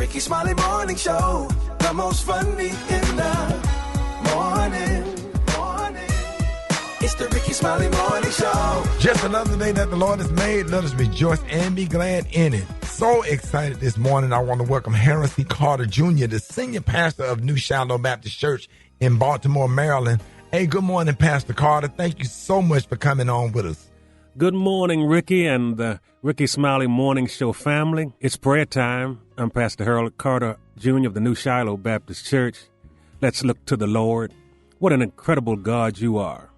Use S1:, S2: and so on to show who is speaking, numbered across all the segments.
S1: Rickey Smiley Morning Show, the most funny in the morning. It's the Rickey Smiley Morning Show.
S2: Just another day that the Lord has made. Let us rejoice and be glad in it. So excited this morning. I want to welcome Harold C. Carter Jr., the senior pastor of New Shiloh Baptist Church in Baltimore, Maryland. Hey, good morning, Pastor Carter. Thank you so much for coming on with us.
S3: Good morning, Ricky and the Rickey Smiley Morning Show family. It's prayer time. I'm Pastor Harold Carter Jr. of the New Shiloh Baptist Church. Let's look to the Lord. What an incredible God you are.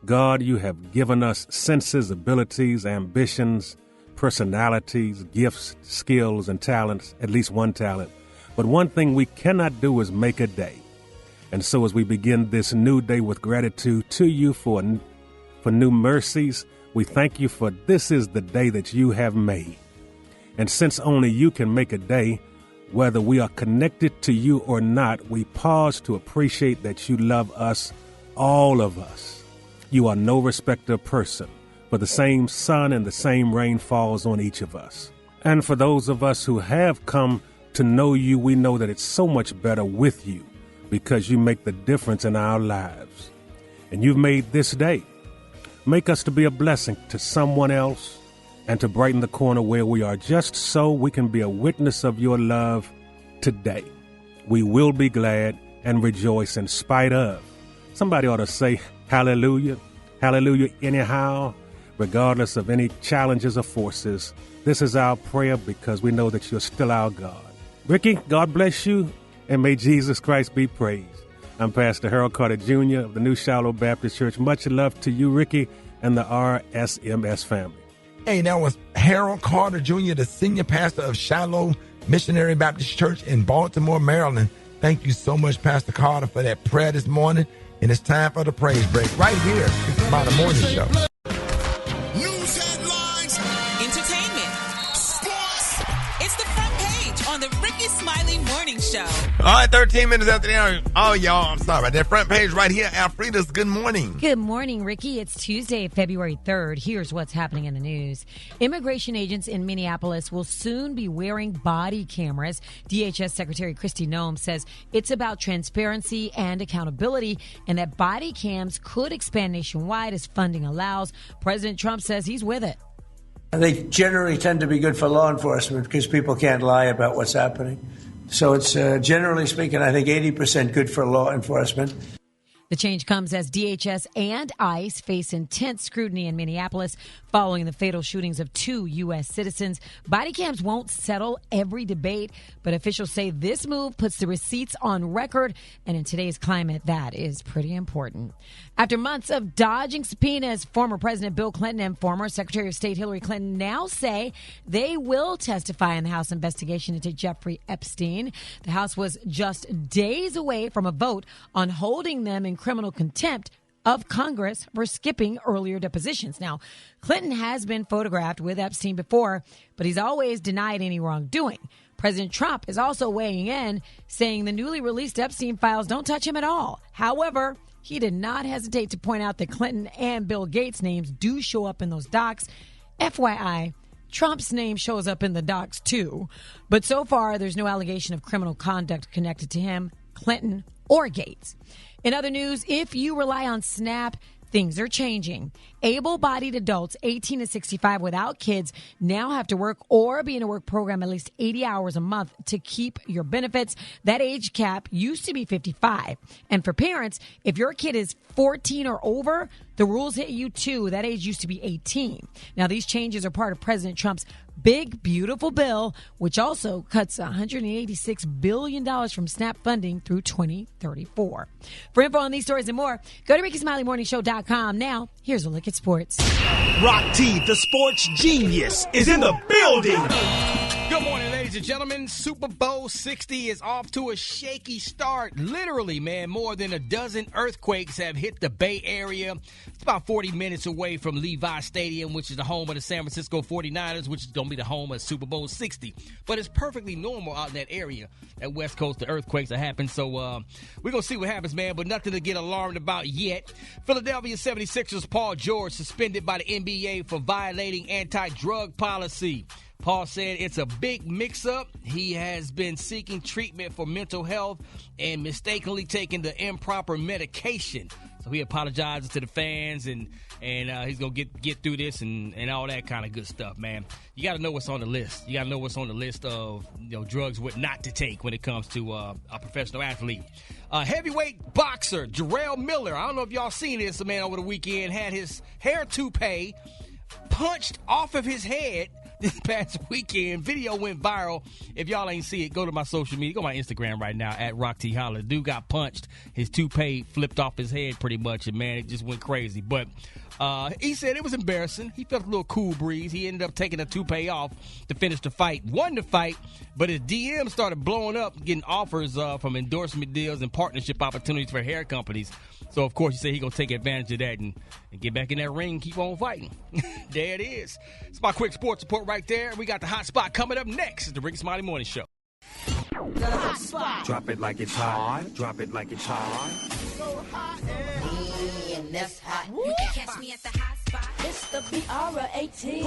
S3: God, you have given us senses, abilities, ambitions, personalities, gifts, skills, and talents, at least one talent. But one thing we cannot do is make a day. And so as we begin this new day with gratitude to you for new mercies, we thank you for this is the day that you have made. And since only you can make a day, whether we are connected to you or not, we pause to appreciate that you love us, all of us. You are no respecter of person, for the same sun and the same rain falls on each of us. And for those of us who have come to know you, we know that it's so much better with you because you make the difference in our lives. And you've made this day. Make us to be a blessing to someone else and to brighten the corner where we are, just so we can be a witness of your love today. We will be glad and rejoice in spite of. Somebody ought to say, hallelujah, hallelujah, anyhow, regardless of any challenges or forces. This is our prayer because we know that you're still our God. Ricky, God bless you, and may Jesus Christ be praised. I'm Pastor Harold Carter Jr. of the New Shiloh Baptist Church. Much love to you, Ricky, and the RSMS family.
S2: Hey, that was Harold Carter Jr., the senior pastor of Shiloh Missionary Baptist Church in Baltimore, Maryland. Thank you so much, Pastor Carter, for that prayer this morning. And it's time for the praise break right here. It's about the morning show.
S4: News headlines,
S5: entertainment, sports. It's the front page on the Rickey Smiley Morning Show.
S2: All right, 13 minutes after the hour. Oh, y'all, I'm sorry about that. Front page right here. Alfreda's good morning.
S6: Good morning, Ricky. It's Tuesday, February 3rd. Here's what's happening in the news. Immigration agents in Minneapolis will soon be wearing body cameras. DHS Secretary Kristi Noem says it's about transparency and accountability, and that body cams could expand nationwide as funding allows. President Trump says he's with it.
S7: They generally tend to be good for law enforcement because people can't lie about what's happening. So it's generally speaking, I think 80% good for law enforcement.
S6: The change comes as DHS and ICE face intense scrutiny in Minneapolis following the fatal shootings of 2 U.S. citizens. Body cams won't settle every debate, but officials say this move puts the receipts on record, and in today's climate, that is pretty important. After months of dodging subpoenas, former President Bill Clinton and former Secretary of State Hillary Clinton now say they will testify in the House investigation into Jeffrey Epstein. The House was just days away from a vote on holding them in criminal contempt of Congress for skipping earlier depositions. Now, Clinton has been photographed with Epstein before, but he's always denied any wrongdoing. President Trump is also weighing in, saying the newly released Epstein files don't touch him at all. However, he did not hesitate to point out that Clinton and Bill Gates' names do show up in those docs. FYI, Trump's name shows up in the docs too. But so far, there's no allegation of criminal conduct connected to him, Clinton, or Gates. In other news, if you rely on SNAP, things are changing. Able-bodied adults 18 to 65 without kids now have to work or be in a work program at least 80 hours a month to keep your benefits. That age cap used to be 55. And for parents, if your kid is 14 or over, the rules hit you too. That age used to be 18. Now, these changes are part of President Trump's big, beautiful bill, which also cuts $186 billion from SNAP funding through 2034. For info on these stories and more, go to RickeySmileyMorningShow.com. Now, here's a look at sports.
S4: Rock T, the sports genius, is in the building.
S8: Good morning, ladies and gentlemen. Super Bowl 60 is off to a shaky start. Literally, man, more than a dozen earthquakes have hit the Bay Area. It's about 40 minutes away from Levi Stadium, which is the home of the San Francisco 49ers, which is going to be the home of Super Bowl 60. But it's perfectly normal out in that area. At West Coast, the earthquakes are happening. So we're going to see what happens, man, but nothing to get alarmed about yet. Philadelphia 76ers Paul George suspended by the NBA for violating anti-drug policy. Paul said it's a big mix-up. He has been seeking treatment for mental health and mistakenly taking the improper medication. So he apologizes to the fans, and he's going to get through this and all that kind of good stuff, man. You got to know what's on the list. You got to know what's on the list of drugs what not to take when it comes to a professional athlete. Heavyweight boxer Jarrell Miller, I don't know if y'all seen this, man, over the weekend, had his hair toupee punched off of his head this past weekend. Video went viral. If y'all ain't see it, go to my social media. Go to my Instagram right now at Rock T Holler. Dude got punched. His toupee flipped off his head pretty much, and man, it just went crazy. But he said it was embarrassing. He felt a little cool breeze. He ended up taking the toupee off to finish the fight. Won the fight, but his DM started blowing up, getting offers from endorsement deals and partnership opportunities for hair companies. So, of course, he said he's going to take advantage of that and get back in that ring and keep on fighting. There it is. It's my quick sports report right there. We got the hot spot coming up next. It's the Rickey Smiley Morning Show.
S1: The hot spot.
S9: Drop it like it's hot. Drop it like it's hot.
S1: So hot
S10: and that's hot.
S5: You can catch me at the hot spot.
S10: It's the BR18.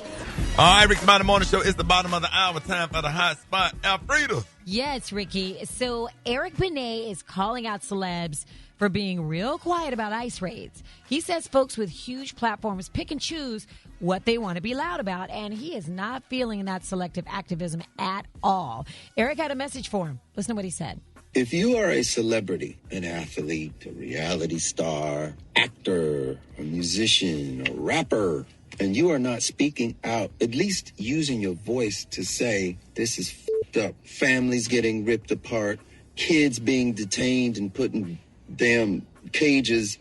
S2: All right, Rickey Smiley Morning Show. It's the bottom of the hour. Time for the hot spot. Alfreda.
S6: Yes, Ricky. So Eric Benet is calling out celebs for being real quiet about ICE raids. He says folks with huge platforms pick and choose what they want to be loud about, and he is not feeling that selective activism at all. Eric had a message for him. Listen to what he said.
S11: If you are a celebrity, an athlete, a reality star, actor, a musician, a rapper, and you are not speaking out, at least using your voice to say, this is f***ed up, families getting ripped apart, kids being detained and put in damn cages,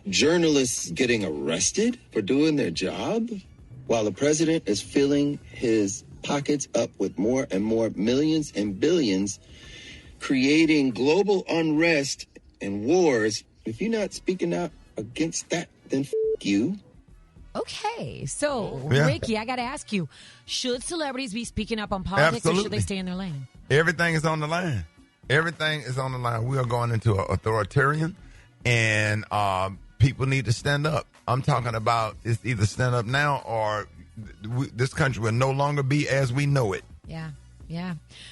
S11: journalists getting arrested for doing their job, while the president is filling his pockets up with more and more millions and billions, creating global unrest and wars. If you're not speaking out against that, then f*** you.
S6: Okay, so,
S2: Yeah.
S6: Ricky, I got to ask you, should celebrities be speaking up on politics or should
S2: Absolutely.
S6: they stay in their lane?
S2: Everything is on the line. Everything is on the line. We are going into an authoritarian, and people need to stand up. I'm talking about it's either stand up now or this country will no longer be as we know it.
S6: Yeah.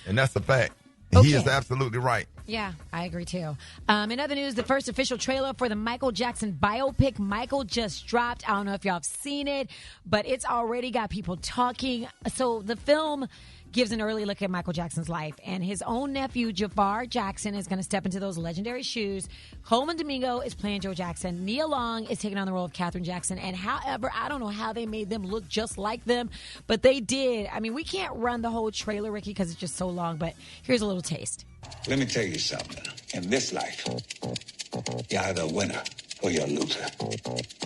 S2: And that's a fact. And he
S6: Okay.
S2: is absolutely right.
S6: Yeah, I agree too. In other news, the first official trailer for the Michael Jackson biopic, Michael, just dropped. I don't know if y'all have seen it, but it's already got people talking. So the film gives an early look at Michael Jackson's life, and his own nephew, Jafar Jackson, is going to step into those legendary shoes. Coleman Domingo is playing Joe Jackson. Nia Long is taking on the role of Katherine Jackson. And however, I don't know how they made them look just like them, but they did. I mean, we can't run the whole trailer, Ricky, because it's just so long, but here's a little taste.
S12: Let me tell you something. In this life, you're either a winner or you're a loser.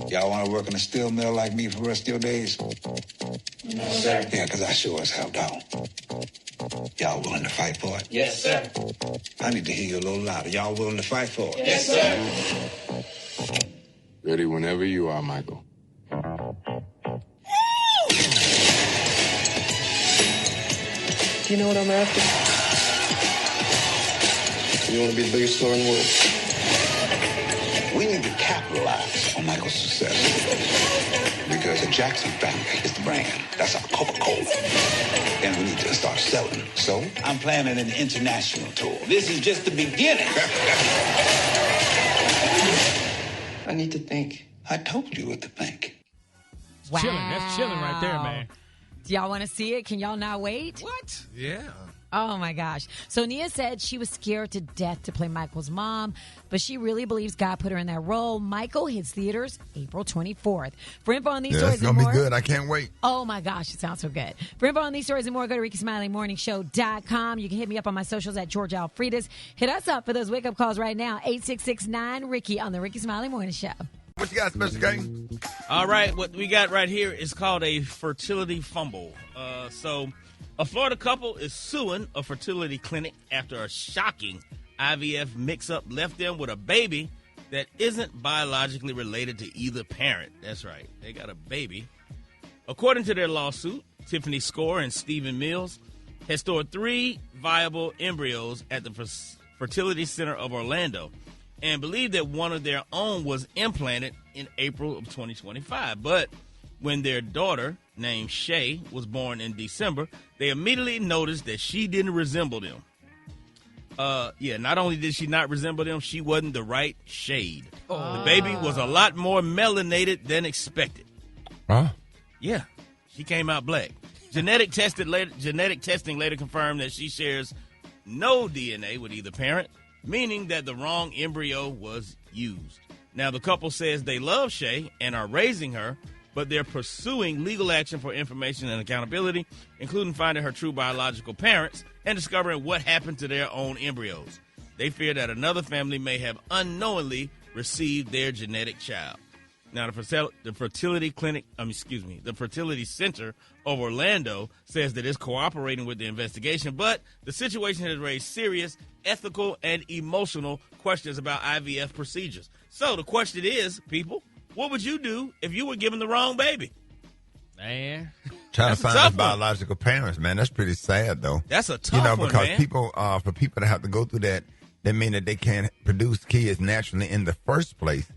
S12: Y'all want to work in a steel mill like me for the rest of your days? No, sir. Yeah, because I sure as hell don't. Y'all willing to fight for it?
S13: Yes, sir.
S12: I need to hear you a little louder. Y'all willing to fight for it?
S13: Yes, sir.
S14: Ready whenever you are, Michael.
S15: You know what I'm after? You want to be the biggest star in the world?
S12: We need to capitalize on Michael's success. Because the Jackson family is the brand. That's our Coca-Cola. And we need to start selling. So I'm planning an international tour. This is just the beginning.
S15: I need to think.
S12: I told you what to think.
S6: Wow.
S8: That's chilling right there, man.
S6: Do y'all want to see it? Can y'all not wait?
S8: What?
S2: Yeah.
S6: Oh, my gosh. So Nia said she was scared to death to play Michael's mom, but she really believes God put her in that role. Michael hits theaters April 24th. For info on these stories
S2: It's
S6: and
S2: going to
S6: more.
S2: be good. I can't wait.
S6: Oh, my gosh. It sounds so good. For info on these stories and more, go to RickySmileyMorningShow.com. You can hit me up on my socials at George Alfredas. Hit us up for those wake-up calls right now, 866-9-RICKY on the Rickey Smiley Morning Show.
S2: What you got, Special K?
S13: All right, what we got right here is called a fertility fumble. So a Florida couple is suing a fertility clinic after a shocking IVF mix-up left them with a baby that isn't biologically related to either parent. That's right. They got a baby. According to their lawsuit, Tiffany Score and Stephen Mills had stored 3 viable embryos at the Fertility Center of Orlando and believed that one of their own was implanted in April of 2025. But When their daughter, named Shay, was born in December, they immediately noticed that she didn't resemble them. Not only did she not resemble them, she wasn't the right shade. The baby was a lot more melanated than expected.
S2: Huh?
S13: Yeah, she came out black. Genetic testing later confirmed that she shares no DNA with either parent, meaning that the wrong embryo was used. Now, the couple says they love Shay and are raising her, but they're pursuing legal action for information and accountability, including finding her true biological parents and discovering what happened to their own embryos. They fear that another family may have unknowingly received their genetic child. Now, the fertility center of Orlando says that it's cooperating with the investigation, but the situation has raised serious ethical and emotional questions about IVF procedures. So the question is, people, what would you do if you were given the wrong baby?
S8: Man.
S2: Trying to find his biological parents, man. That's pretty sad, though.
S13: That's a tough one,
S2: because
S13: man.
S2: people, for people to have to go through that mean that they can't produce kids naturally in the first place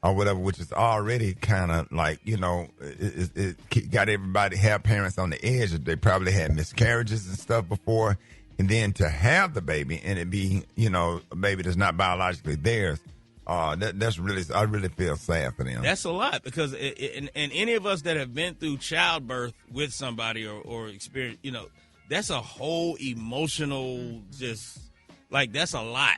S2: or whatever, which is already kind of like, it got everybody, have parents on the edge. They probably had miscarriages and stuff before. And then to have the baby and it be, a baby that's not biologically theirs, that's really, I really feel sad for them.
S13: That's a lot because and any of us that have been through childbirth with somebody or experience, that's a whole emotional, that's a lot.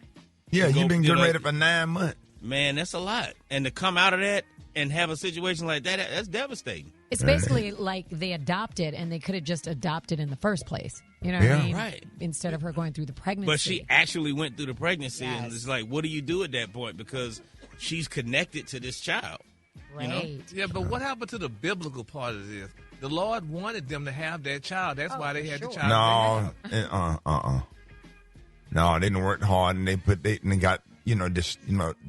S2: Yeah, you've been getting ready for 9 months.
S13: Man, that's a lot. And to come out of that and have a situation like that, that's devastating.
S6: It's basically like they adopted and they could have just adopted in the first place. You know what I mean?
S13: Right.
S6: Instead of her going through the pregnancy.
S13: But she actually went through the pregnancy,
S6: Yes.
S13: and it's like, what do you do at that point? Because she's connected to this child.
S6: Right.
S16: Yeah, but what happened to the biblical part of this? The Lord wanted them to have that child. That's why they had the child.
S2: No, they didn't work hard, and they got,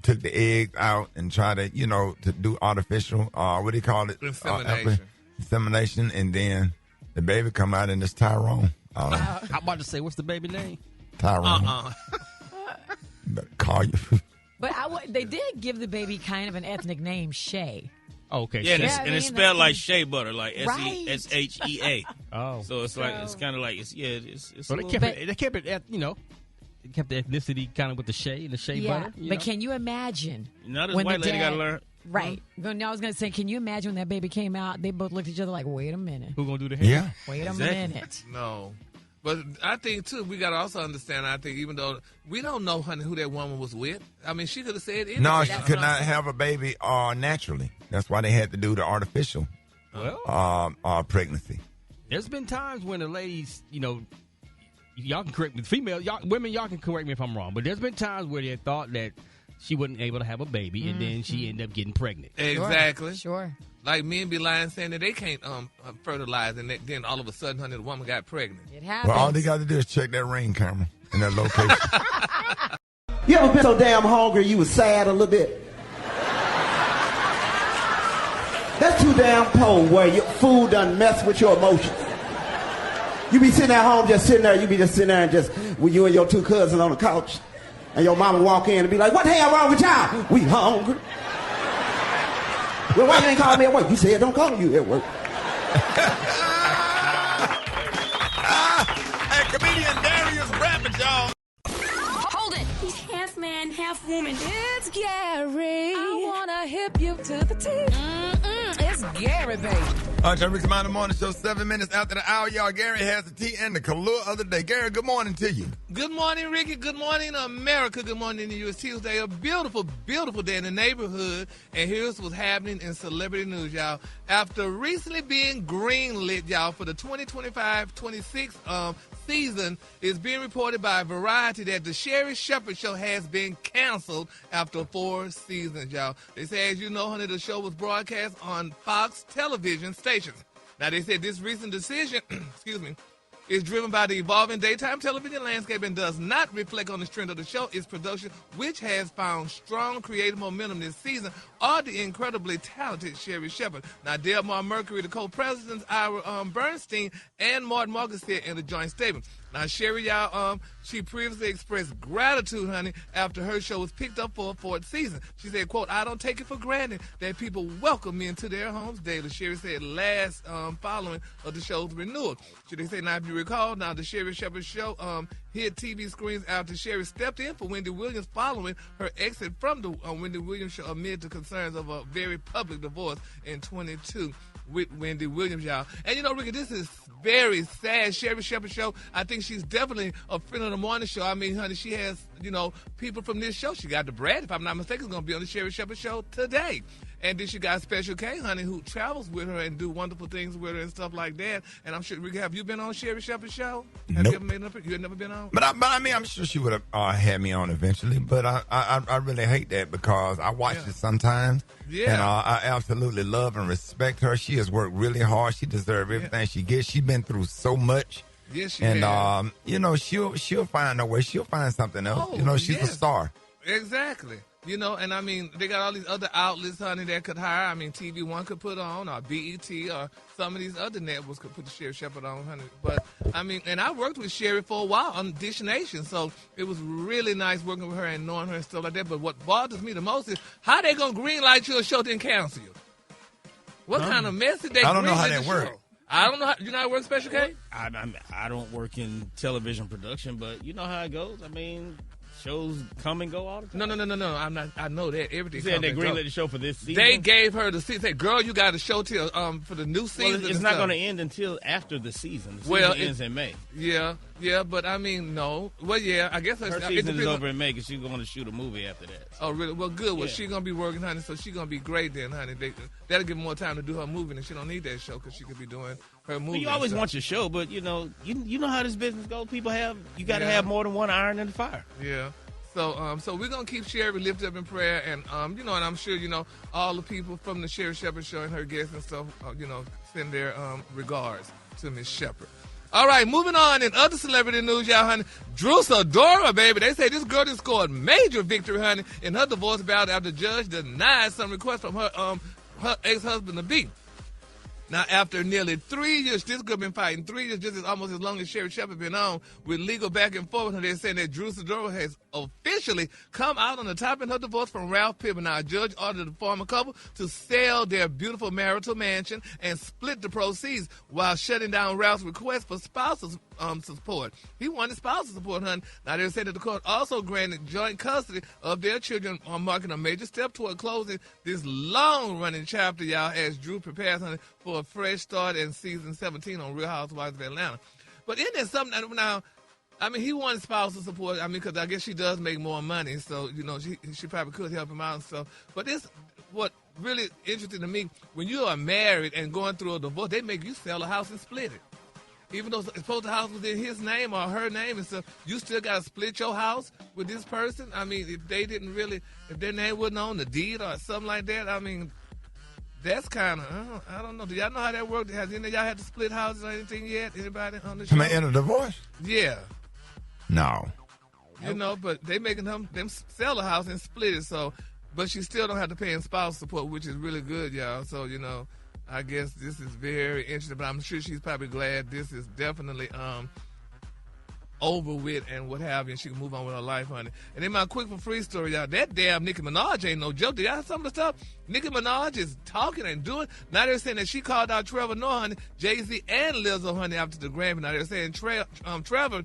S2: took the egg out and tried to, to do artificial, what do you call it? Insemination, and then the baby come out and it's Tyrone.
S8: I'm about to say, what's the baby name?
S2: Tyrone. Better call you.
S6: But they did give the baby kind of an ethnic name, Shay.
S8: Okay.
S13: Yeah, and it's spelled like shea butter, like
S6: Right.
S13: SHEA.
S8: Oh.
S13: So it's like, it's kind of like, it's
S8: So they kept it, they kept it, they kept the ethnicity kind of with the shea butter.
S6: But can you imagine?
S13: Now this
S6: when
S13: white
S6: the
S13: lady got to
S6: dad-
S13: learn.
S6: Right. I was going to say, can you imagine when that baby came out? They both looked at each other like, wait a minute.
S8: Who going to do the hair?
S2: Yeah.
S6: Wait a minute.
S16: No. But I think, too, we got to also understand, even though we don't know, honey, who that woman was with. I mean, she could have said anything.
S2: No, she could not have a baby naturally. That's why they had to do the artificial pregnancy.
S8: There's been times when the ladies, y'all can correct me, women, y'all can correct me if I'm wrong, but there's been times where they thought that she wasn't able to have a baby, and then she ended up getting pregnant.
S16: Exactly.
S6: Sure.
S16: Like men be lying saying that they can't fertilize, and then all of a sudden, honey, the woman got pregnant.
S6: It happens.
S2: Well, all they got to do is check that ring camera in that location.
S17: You ever been so damn hungry you was sad a little bit? That's too damn poor where your food done mess with your emotions. You be sitting at home just sitting there, and just with you and your two cousins on the couch, and your mama walk in and be like, what the hell wrong with y'all? We hungry. Well, why you ain't calling me at work? You said don't call you at work.
S2: Hey, comedian Darius Rabbit, y'all.
S10: Hold it. He's half man, half woman.
S18: It's Gary. I wanna hip you to the T. It's Gary, baby.
S2: Rickey Smiley Morning Show, 7 minutes after the hour, y'all. Gary has the tea and the color of the day. Gary, good morning to you.
S16: Good morning, Ricky. Good morning, America. Good morning, U.S. Tuesday. A beautiful, beautiful day in the neighborhood. And here's what's happening in celebrity news, y'all. After recently being greenlit, y'all, for the 2025-26 season, it's being reported by Variety that the Sherry Shepherd Show has been canceled after 4 seasons, y'all. They say, as you know, honey, the show was broadcast on Fox television stations. Now, they said this recent decision, is driven by the evolving daytime television landscape and does not reflect on the strength of the show, its production, which has found strong creative momentum this season, or the incredibly talented Sherry Shepherd. Now, Delmar Mercury, the co-presidents, Ira Bernstein, and Martin Marcus said in a joint statement. Now, Sherry, y'all, she previously expressed gratitude, honey, after her show was picked up for a fourth season. She said, quote, "I don't take it for granted that people welcome me into their homes daily." Sherry said last following of the show's renewal. They say, now, if you recall, now the Sherry Shepherd show hit TV screens after Sherry stepped in for Wendy Williams following her exit from the Wendy Williams show amid the concerns of a very public divorce in 22 with Wendy Williams, y'all. And you know, Ricky, this is very sad. Sherry Shepherd show, I think she's definitely a friend of the morning show. I mean, honey, she has, you know, people from this show. She got the Brad, if I'm not mistaken, is going to be on the Sherry Shepherd show today. And then she got Special K, honey, who travels with her and do wonderful things with her and stuff like that. And I'm sure, Ricky, have you been on Sherry Shepherd show? Have
S2: Nope.
S16: you ever made an You had never been on?
S2: But I mean, I'm sure she would have had me on eventually. But I really hate that because I watch it sometimes.
S16: Yeah.
S2: And I absolutely love and respect her. She has worked really hard. She deserves everything she gets. She's been through so much.
S16: Yes, she
S2: and
S16: has.
S2: you know, she'll find a way. She'll find something else. You know, she's a star.
S16: Exactly. You know, and I mean, they got all these other outlets, honey, that could hire. I mean, TV One could put on, or BET, or some of these other networks could put the Sherry Shepherd on, honey. But, I mean, and I worked with Sherry for a while on Dish Nation, so it was really nice working with her and knowing her and stuff like that. But what bothers me the most is how they going to greenlight you a show then cancel you? What kind of mess did they
S2: I don't know how
S16: greenlight
S2: that
S16: the
S2: works.
S16: show? I don't know. You know how it works, Special K?
S13: I don't work in television production, but you know how it goes. I mean, shows come and go all the time.
S16: No. I'm not. I know that everything.
S13: You said they greenlit the show for this season.
S16: They gave her the season. Said, "Girl, you got a show till for the new season."
S13: Well, it's not going to end until after the season. The season ends in May.
S16: Yeah, but I mean, no. Well, yeah, I guess
S13: her season is over in May because she's going to shoot a movie after that.
S16: Oh, really? Well, good. Well, she's going to be working, honey, so she's going to be great then, honey. That'll give her more time to do her movie, and she don't need that show because she could be doing her movie.
S13: Well, you always want your show, but you know how this business goes. People you got to have more than one iron in the fire.
S16: Yeah. So we're going to keep Sherry lifted up in prayer, and, you know, and I'm sure, you know, all the people from the Sherry Shepherd show and her guests and stuff, you know, send their regards to Miss Shepherd. All right, moving on in other celebrity news, y'all, honey. Drusadora, baby. They say this girl just scored major victory, honey, in her divorce battle after the judge denied some requests from her ex-husband to be. Now, after nearly 3 years, this girl been fighting 3 years, just almost as long as Sherry Shepherd been on, with legal back and forth. They're saying that Drusadora has officially come out on the top in her divorce from Ralph Pippen. Now, a judge ordered the former couple to sell their beautiful marital mansion and split the proceeds while shutting down Ralph's request for spousal support. He wanted spousal support, honey. Now, they're saying that the court also granted joint custody of their children, marking a major step toward closing this long-running chapter, y'all, as Drew prepares, honey, for a fresh start in season 17 on Real Housewives of Atlanta. But isn't there something now? I mean, he wanted spousal support. I mean, because I guess she does make more money, so you know she probably could help him out and stuff. But this, what really interesting to me, when you are married and going through a divorce, they make you sell a house and split it. Even though suppose the house was in his name or her name and stuff, you still got to split your house with this person. I mean, if their name wasn't on the deed or something like that, I mean. That's kind of, I don't know. Do y'all know how that worked? Has any of y'all had to split houses or anything yet? Anybody on the show?
S2: Am I in a divorce?
S16: Yeah.
S2: No.
S16: You know, but they making them sell a house and split it. So, but she still don't have to pay in spousal support, which is really good, y'all. So, you know, I guess this is very interesting. But I'm sure she's probably glad this is definitely over with and what have you, and she can move on with her life, honey. And then my quick for free story, y'all. That damn Nicki Minaj ain't no joke. Do y'all have some of the stuff Nicki Minaj is talking and doing? Now they're saying that she called out Trevor Noah, honey, Jay-Z and Lizzo, honey, after the Grammy. Now they're saying Trevor,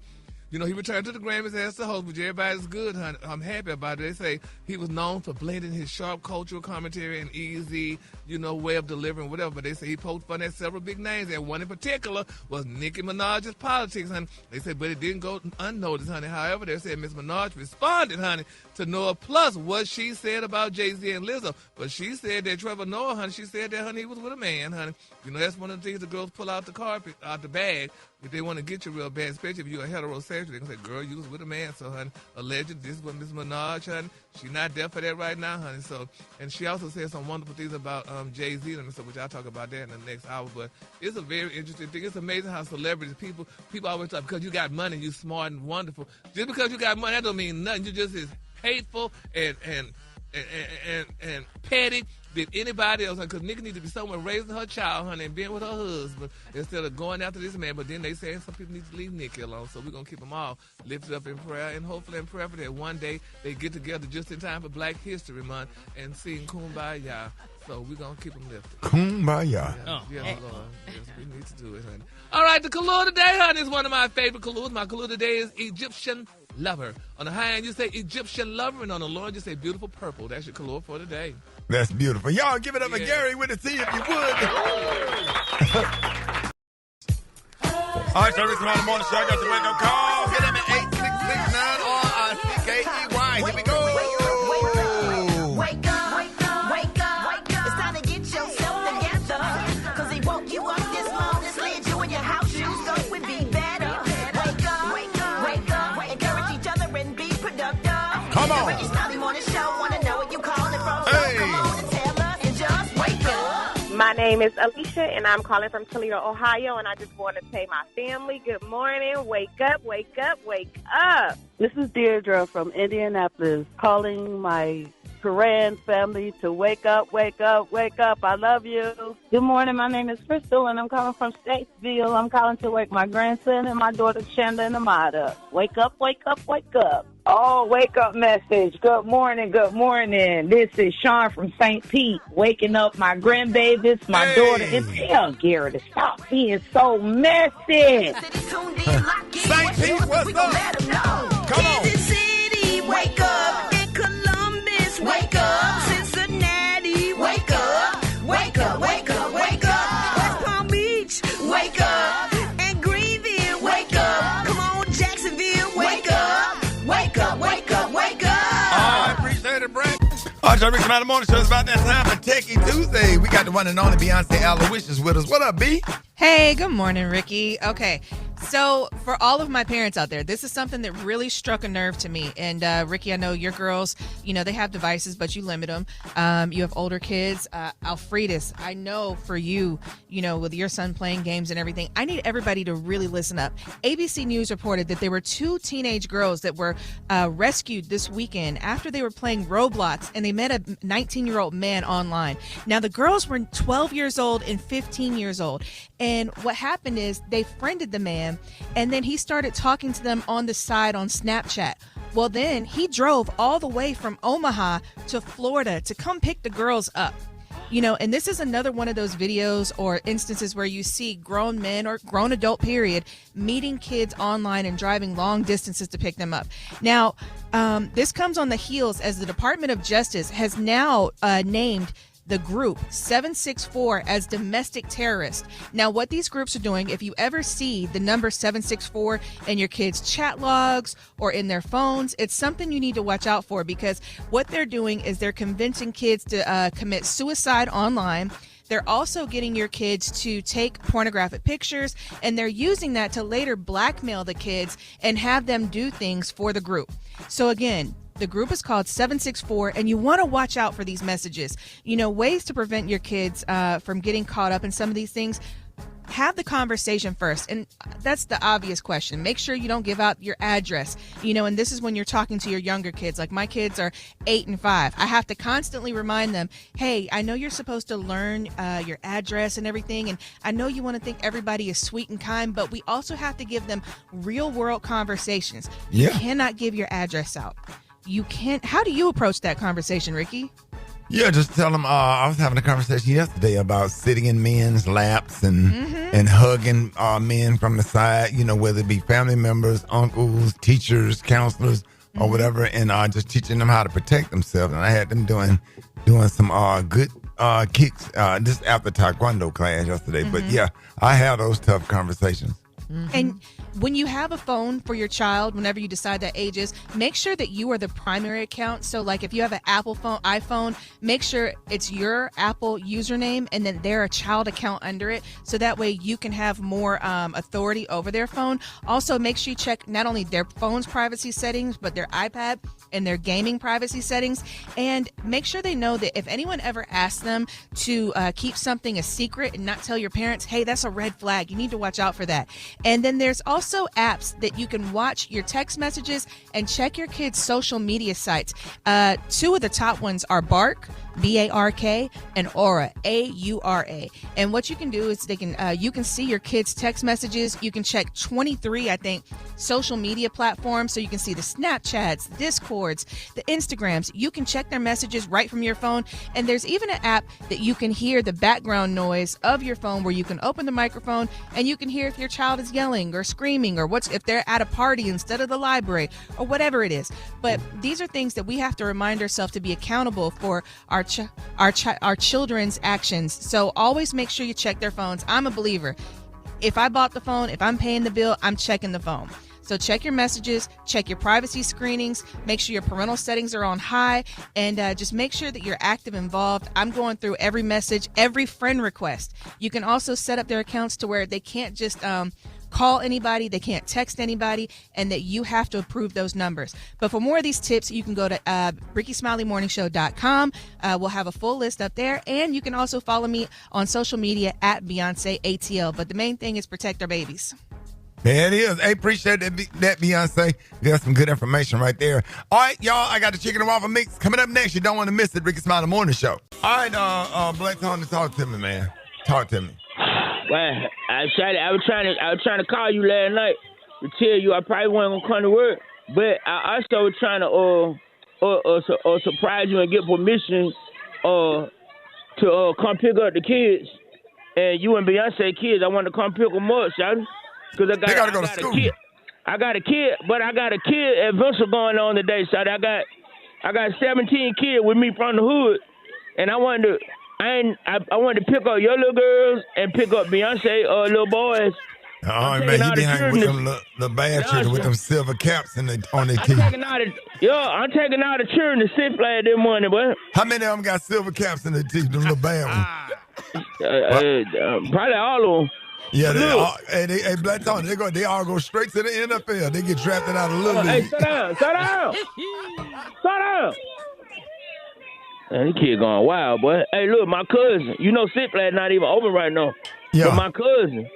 S16: you know, he returned to the Grammys as the host, which everybody's good, honey. I'm happy about it. They say he was known for blending his sharp cultural commentary and easy, you know, way of delivering whatever. But they say he poked fun at several big names, and one in particular was Nicki Minaj's politics, honey. They said, but it didn't go unnoticed, honey. However, they said Miss Minaj responded, honey, to Noah plus what she said about Jay-Z and Lizzo. But she said that Trevor Noah, honey, she said that, honey, he was with a man, honey. You know, that's one of the things the girls pull out the carpet, out the bag, if they want to get you real bad, especially if you're a heterosexual. They're going to say, girl, you was with a man. So, honey, alleged, this was Miss Minaj, honey. She's not there for that right now, honey. So, and she also said some wonderful things about Jay-Z and stuff, which I'll talk about that in the next hour. But it's a very interesting thing. It's amazing how celebrities, people always talk, because you got money, you smart and wonderful. Just because you got money, that don't mean nothing. You just as hateful and petty than anybody else, because Nikki needs to be somewhere raising her child, honey, and being with her husband instead of going after this man. But then they saying some people need to leave Nikki alone, so we're going to keep them all lifted up in prayer, and hopefully in prayer for that one day they get together just in time for Black History Month and sing Kumbaya. So we're going to keep them lifted.
S2: Kumbaya.
S16: Yes, Lord. Yes, we need to do it, honey. All right, the color today, honey, is one of my favorite colors. My color today is Egyptian Lover. On the high end, you say Egyptian Lover, and on the low end, you say Beautiful Purple. That's your color for today.
S2: That's beautiful. Y'all give it up for Gary with a C if you would. All right, so this is the morning show. I got the wake-up call. Hit him at 8669 or CKEY. Here we go.
S1: Wake up, wake up, wake up. It's time to get yourself together. Because he woke you up this morning, slid you in your house shoes, so it would be better. Wake up, wake up, wake up. Encourage each other and be productive.
S2: Come on.
S1: The Rickey Smiley Morning Show. Want to know what you calling from? So come on and tell us and just wake up.
S19: My name is Alicia, and I'm calling from Toledo, Ohio, and I just want to say my family, good morning. Wake up, wake up, wake up.
S20: This is Deirdre from Indianapolis, calling my Korean family to wake up, wake up, wake up. I love you.
S21: Good morning. My name is Crystal, and I'm calling from Statesville. I'm calling to wake my grandson and my daughter Chandler and Ahmad up. Wake up, wake up, wake up.
S22: Oh, wake up message. Good morning, good morning. This is Sean from St. Pete, waking up my grandbabies, my daughter, and tell Gary to stop being so messy.
S2: St. Pete, what's up? Come on.
S1: Kansas City, wake up. In Columbus, wake up. Cincinnati, wake up. Wake up, wake up, wake up. West Palm Beach, wake up. And Greenville, wake up. Come on, Jacksonville, wake up. Wake up, wake up, wake up.
S2: I appreciate it, Brett. All right, so Rickey Smiley Morning Show. It's about that time for Techie Tuesday. We got the one and only Beyonce Alowishus with us. What up, B?
S23: Hey, good morning, Ricky. Okay, so for all of my parents out there, this is something that really struck a nerve to me. And Ricky, I know your girls, they have devices, but you limit them. You have older kids. Alfredus, I know for you, with your son playing games and everything, I need everybody to really listen up. ABC News reported that there were 2 teenage girls that were rescued this weekend after they were playing Roblox, and they met a 19-year-old man online. Now, the girls were 12 years old and 15 years old. And what happened is they friended the man, and then he started talking to them on the side on Snapchat. Well, then he drove all the way from Omaha to Florida to come pick the girls up. And this is another one of those videos or instances where you see grown men or grown adult period meeting kids online and driving long distances to pick them up. Now, this comes on the heels as the Department of Justice has now named the group 764 as domestic terrorists. Now, what these groups are doing, if you ever see the number 764 in your kids' chat logs or in their phones, it's something you need to watch out for, because what they're doing is they're convincing kids to commit suicide online. They're also getting your kids to take pornographic pictures, and they're using that to later blackmail the kids and have them do things for the group. So again, the group is called 764, and you want to watch out for these messages. Ways to prevent your kids from getting caught up in some of these things. Have the conversation first. And that's the obvious question. Make sure you don't give out your address. And this is when you're talking to your younger kids. Like my kids are 8 and 5. I have to constantly remind them, hey, I know you're supposed to learn your address and everything. And I know you want to think everybody is sweet and kind, but we also have to give them real world conversations. You cannot give your address out. You can't. How do you approach that conversation, Ricky?
S2: Yeah, just tell them. I was having a conversation yesterday about sitting in men's laps and hugging men from the side, whether it be family members, uncles, teachers, counselors, or whatever, and just teaching them how to protect themselves. And I had them doing some good kicks just after Taekwondo class yesterday. But yeah, I have those tough conversations.
S23: And when you have a phone for your child, whenever you decide that age is, make sure that you are the primary account. So like if you have an Apple phone, iPhone, make sure it's your Apple username and then they're a child account under it. So that way you can have more authority over their phone. Also, make sure you check not only their phone's privacy settings, but their iPad and their gaming privacy settings. And make sure they know that if anyone ever asks them to keep something a secret and not tell your parents, hey, that's a red flag. You need to watch out for that. And then there's also apps that you can watch your text messages and check your kids' social media sites. 2 of the top ones are Bark, BARK, and Aura, AURA. And what you can do is you can see your kids' text messages. You can check 23, I think, social media platforms. So you can see the Snapchats, the Discords, the Instagrams. You can check their messages right from your phone. And there's even an app that you can hear the background noise of your phone, where you can open the microphone and you can hear if your child is yelling or screaming, or if they're at a party instead of the library, or whatever it is. But these are things that we have to remind ourselves to be accountable for our children's actions. So always make sure you check their phones. I'm a believer. If I bought the phone, if I'm paying the bill, I'm checking the phone. So check your messages, check your privacy screenings, make sure your parental settings are on high, and just make sure that you're active, involved. I'm going through every message, every friend request. You can also set up their accounts to where they can't just call anybody, they can't text anybody, and that you have to approve those numbers. But for more of these tips, you can go to RickySmileyMorningShow.com. We'll have a full list up there, and you can also follow me on social media at Beyonce ATL. But the main thing is protect our babies.
S2: There it is. Hey, appreciate that Beyonce. There's some good information right there. All right, y'all, I got the chicken and waffle mix coming up next. You don't want to miss it. Rickey Smiley Morning Show. All right, Black Tony, talk to me, man. Talk to me.
S3: Well, I was trying to call you last night to tell you I probably wasn't gonna come to work, but I also was trying to surprise you and get permission to come pick up the kids, and you and Beyonce kids. I wanted to come pick them up, shawty. Because I got to school. I got a kid, but I got a kid adventure going on today, so I got 17 kids with me from the hood, and I wanted to pick up your little girls and pick up Beyonce little boys.
S2: All right, man, you be hanging with them the bad children with them silver caps on their teeth. I'm taking
S3: out the children to Six Flags this morning, boy.
S2: How many of them got silver caps in their teeth, them little bad ones?
S3: Probably all of them.
S2: Yeah, hey, Black Tony, they all go straight to the NFL. They get drafted out of Little
S3: Hey,
S2: League.
S3: sit down. Man, this kid going wild, boy. Hey, look, my cousin, you know Six Flags not even open right now.
S2: Yeah.
S3: But my cousin,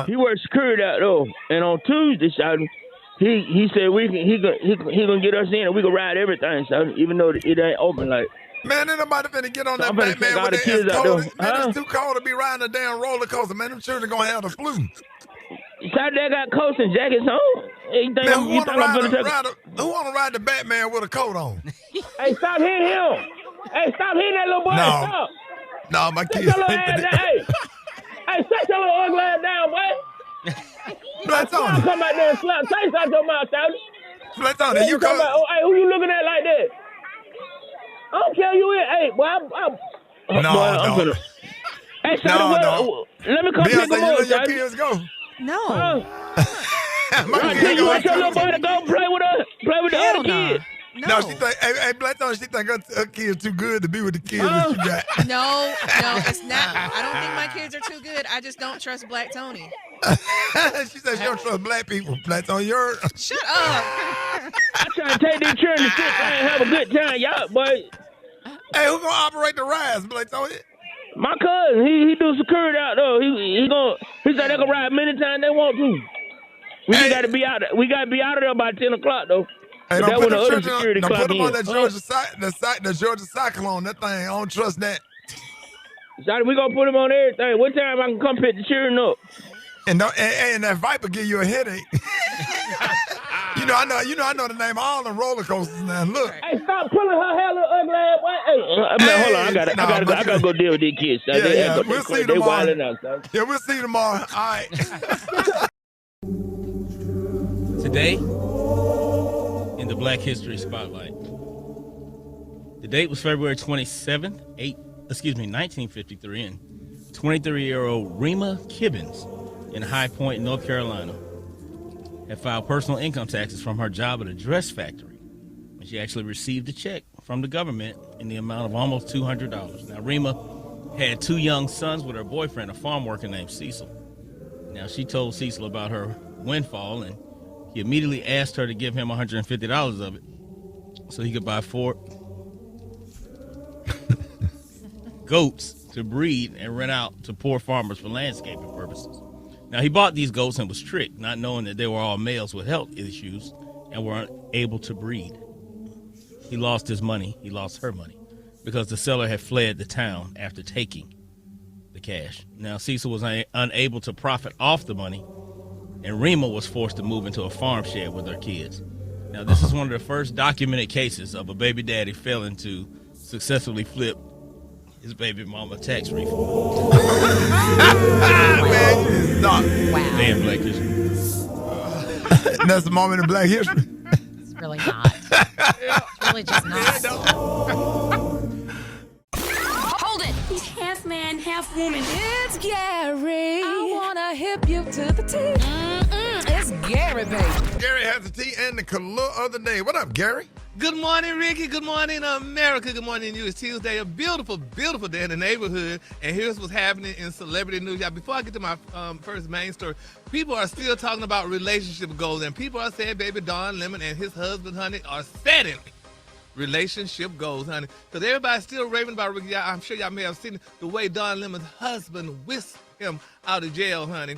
S3: he works security out though. And on Tuesday, he said he gonna get us in and we can ride everything, even though it ain't open like.
S2: Man, ain't nobody finna get on that Batman with their kids out there. Man, it's too cold to be riding a damn roller coaster. Man, them children gonna have the flu.
S3: They got coats and jackets on.
S2: Who wanna ride the Batman with a coat on?
S3: Hey, stop hitting him. Hey, stop hitting that little boy.
S2: No.
S3: Stop.
S2: No, my kids.
S3: Hey, set your little ugly ass down, boy.
S2: Black Tony.
S3: Come out there and slap. Say something to my child.
S2: Black Tony, you come.
S3: Hey, who you looking at like that? I don't care you in. Hey, boy,
S2: No.
S3: Hey, no. Let me come pick them up,
S2: your kids go.
S23: No.
S3: You want your little boy to go play with the other kids?
S2: No, she think, hey, Black Tony, she think her kids too good to be with the kids that you got.
S23: No, it's not. I don't think my kids are too good. I just don't trust Black Tony.
S2: She said she don't trust black people. Black Tony, you're...
S23: Shut up.
S3: I try to take these children to sit down and have a good time, y'all, boy.
S2: Hey, who gonna operate the rides, Black Tony?
S3: My cousin, he do security out though. He said they can ride many times they want to. We got to be out. We got to be out of there by 10 o'clock though.
S2: Hey, don't put them on that the Georgia Cyclone. That thing, I don't trust that.
S3: Sorry, we gonna put them on everything. What time I can come pick the children up?
S2: And that Viper give you a headache. I know the name of all the roller coasters now. Look.
S3: Hey, stop pulling her hair, little ugly ass. Hey, hold on. I gotta go deal with these kids.
S2: Yeah, we'll see tomorrow. Yeah, we'll see tomorrow. All right.
S8: Today, in the Black History Spotlight. The date was February 27th, 1953, and 23-year-old Rema Kibbins in High Point, North Carolina, had filed personal income taxes from her job at a dress factory. And she actually received a check from the government in the amount of almost $200. Now, Rema had 2 young sons with her boyfriend, a farm worker named Cecil. Now, she told Cecil about her windfall, and he immediately asked her to give him $150 of it so he could buy 4 goats to breed and rent out to poor farmers for landscaping purposes. Now, he bought these goats and was tricked, not knowing that they were all males with health issues and were unable to breed. He lost his money. He lost her money.
S13: because the seller had fled the town after taking the cash. Now, Cecil was unable to profit off the money, and Rima was forced to move into a farm shed with her kids. Now, this is one of the first documented cases of a baby daddy failing to successfully flip his baby mama tax refund.
S2: Man,
S6: Wow.
S13: Damn, Black history.
S2: That's the moment in Black history.
S6: It's really not. It's really just not.
S10: Hold it. He's half man, half woman.
S18: It's Gary. I wanna hip you to the T. It's Gary, baby.
S2: Gary has the tea and the color of the day. What up, Gary?
S16: Good morning, Ricky. Good morning, America. Good morning, you. It's Tuesday, a beautiful, beautiful day in the neighborhood. And here's what's happening in celebrity news. Y'all, before I get to my first main story, people are still talking about relationship goals. And people are saying baby Don Lemon and his husband, honey, are setting relationship goals, honey. Because everybody's still raving about Ricky. I'm sure y'all may have seen the way Don Lemon's husband whisked him out of jail, honey.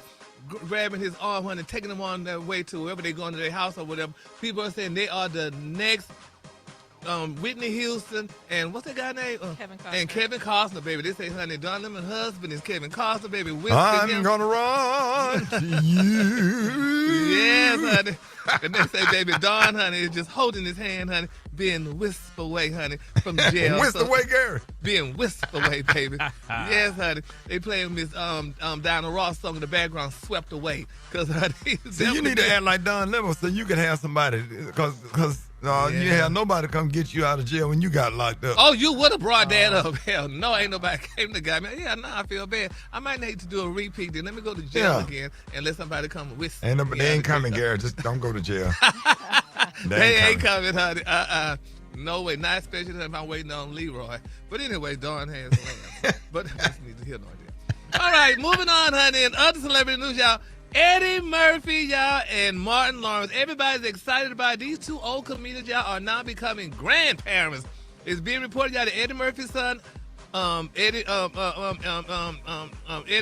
S16: Grabbing his arm, honey, taking him on their way to wherever they go into their house or whatever. People are saying they are the next Whitney Houston and what's that guy name?
S23: Kevin Costner.
S16: And Kevin Costner, baby. They say, honey, Don Lemon's husband is Kevin Costner, baby.
S2: I'm gonna run to you.
S16: Yes, honey. And they say, baby, Don, honey, is just holding his hand, honey, being whisked away, honey, from jail.
S2: Whisked away, Gary.
S16: Being whisked away, baby. Yes, honey. They playing Miss Diana Ross song in the background, Swept Away. Cause honey,
S2: so you need to act like Don Lemon so you can have somebody, because you have nobody come get you out of jail when you got locked up.
S16: Oh, you would have brought that up. Hell no, ain't nobody came to got me. Yeah, no, I feel bad. I might need to do a repeat then. Let me go to jail again and let somebody come with me.
S2: They ain't coming, Gary. Just don't go to jail.
S16: They ain't coming, honey. No way. Not especially if I'm waiting on Leroy. But anyway, Dawn has land. But I just need to hear no idea. All right, moving on, honey. And other celebrity news, y'all. Eddie Murphy, y'all, and Martin Lawrence. Everybody's excited about it. These two old comedians, y'all, are now becoming grandparents. It's being reported, y'all, that Eddie Murphy's son, Eddie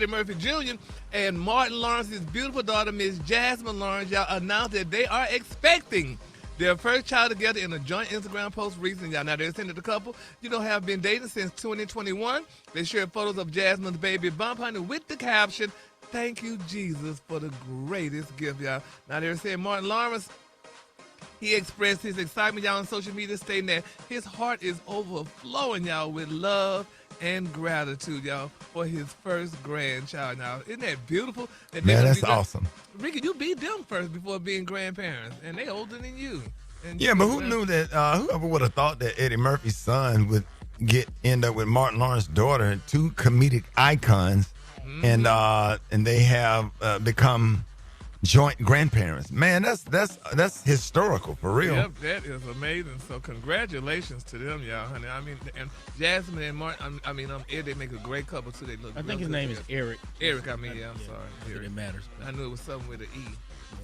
S16: Murphy Jr. and Martin Lawrence's beautiful daughter, Miss Jasmine Lawrence, y'all, announced that they are expecting their first child together in a joint Instagram post recently, y'all. Now, they're saying that the couple, have been dating since 2021. They shared photos of Jasmine's baby bump, honey, with the caption, "Thank you, Jesus, for the greatest gift," y'all. Now, they're saying Martin Lawrence, he expressed his excitement, y'all, on social media, stating that his heart is overflowing, y'all, with love and gratitude, y'all, for his first grandchild. Now, isn't that beautiful?
S2: Man, that's awesome.
S16: Ricky, you beat them first before being grandparents, and they older than you. And
S2: yeah, but who knew that, whoever would have thought that Eddie Murphy's son would end up with Martin Lawrence's daughter, two comedic icons, and they have become joint grandparents. Man, that's historical for real.
S16: Yep, that is amazing. So congratulations to them, y'all, honey. I mean, and Jasmine and Martin, Ed, they make a great couple too. They look.
S13: I think his name is Eric.
S16: Eric, I'm sorry. Eric.
S13: It matters.
S16: I knew it was something with an E.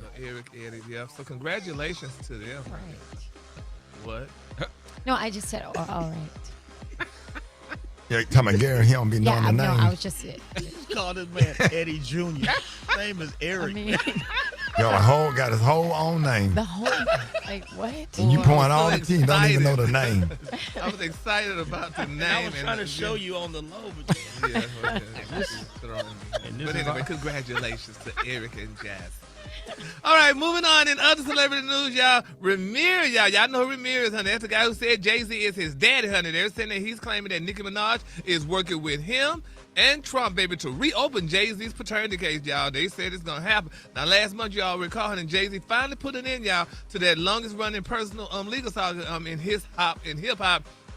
S16: So Eric, Eddie, yeah. So congratulations to them. What?
S6: No, I just said, all right.
S2: Yeah, talking about Gary, he don't be knowing the name.
S6: I was just it.
S13: Call this man Eddie Jr. His name is Eric.
S2: Got his whole own name.
S6: The whole, what?
S2: And you point all the teams, don't even know the name.
S16: I was excited about the name.
S13: I was trying to show you on the low.
S16: But anyway, congratulations to Eric and Jazz. All right, moving on in other celebrity news, y'all. Ramirez, y'all know who Ramirez, honey. That's the guy who said Jay-Z is his daddy, honey. They're saying that he's claiming that Nicki Minaj is working with him and Trump, baby, to reopen Jay-Z's paternity case, y'all. They said it's going to happen. Now, last month, y'all recall, honey, Jay-Z finally put an end, y'all, to that longest-running personal legal saga in hip-hop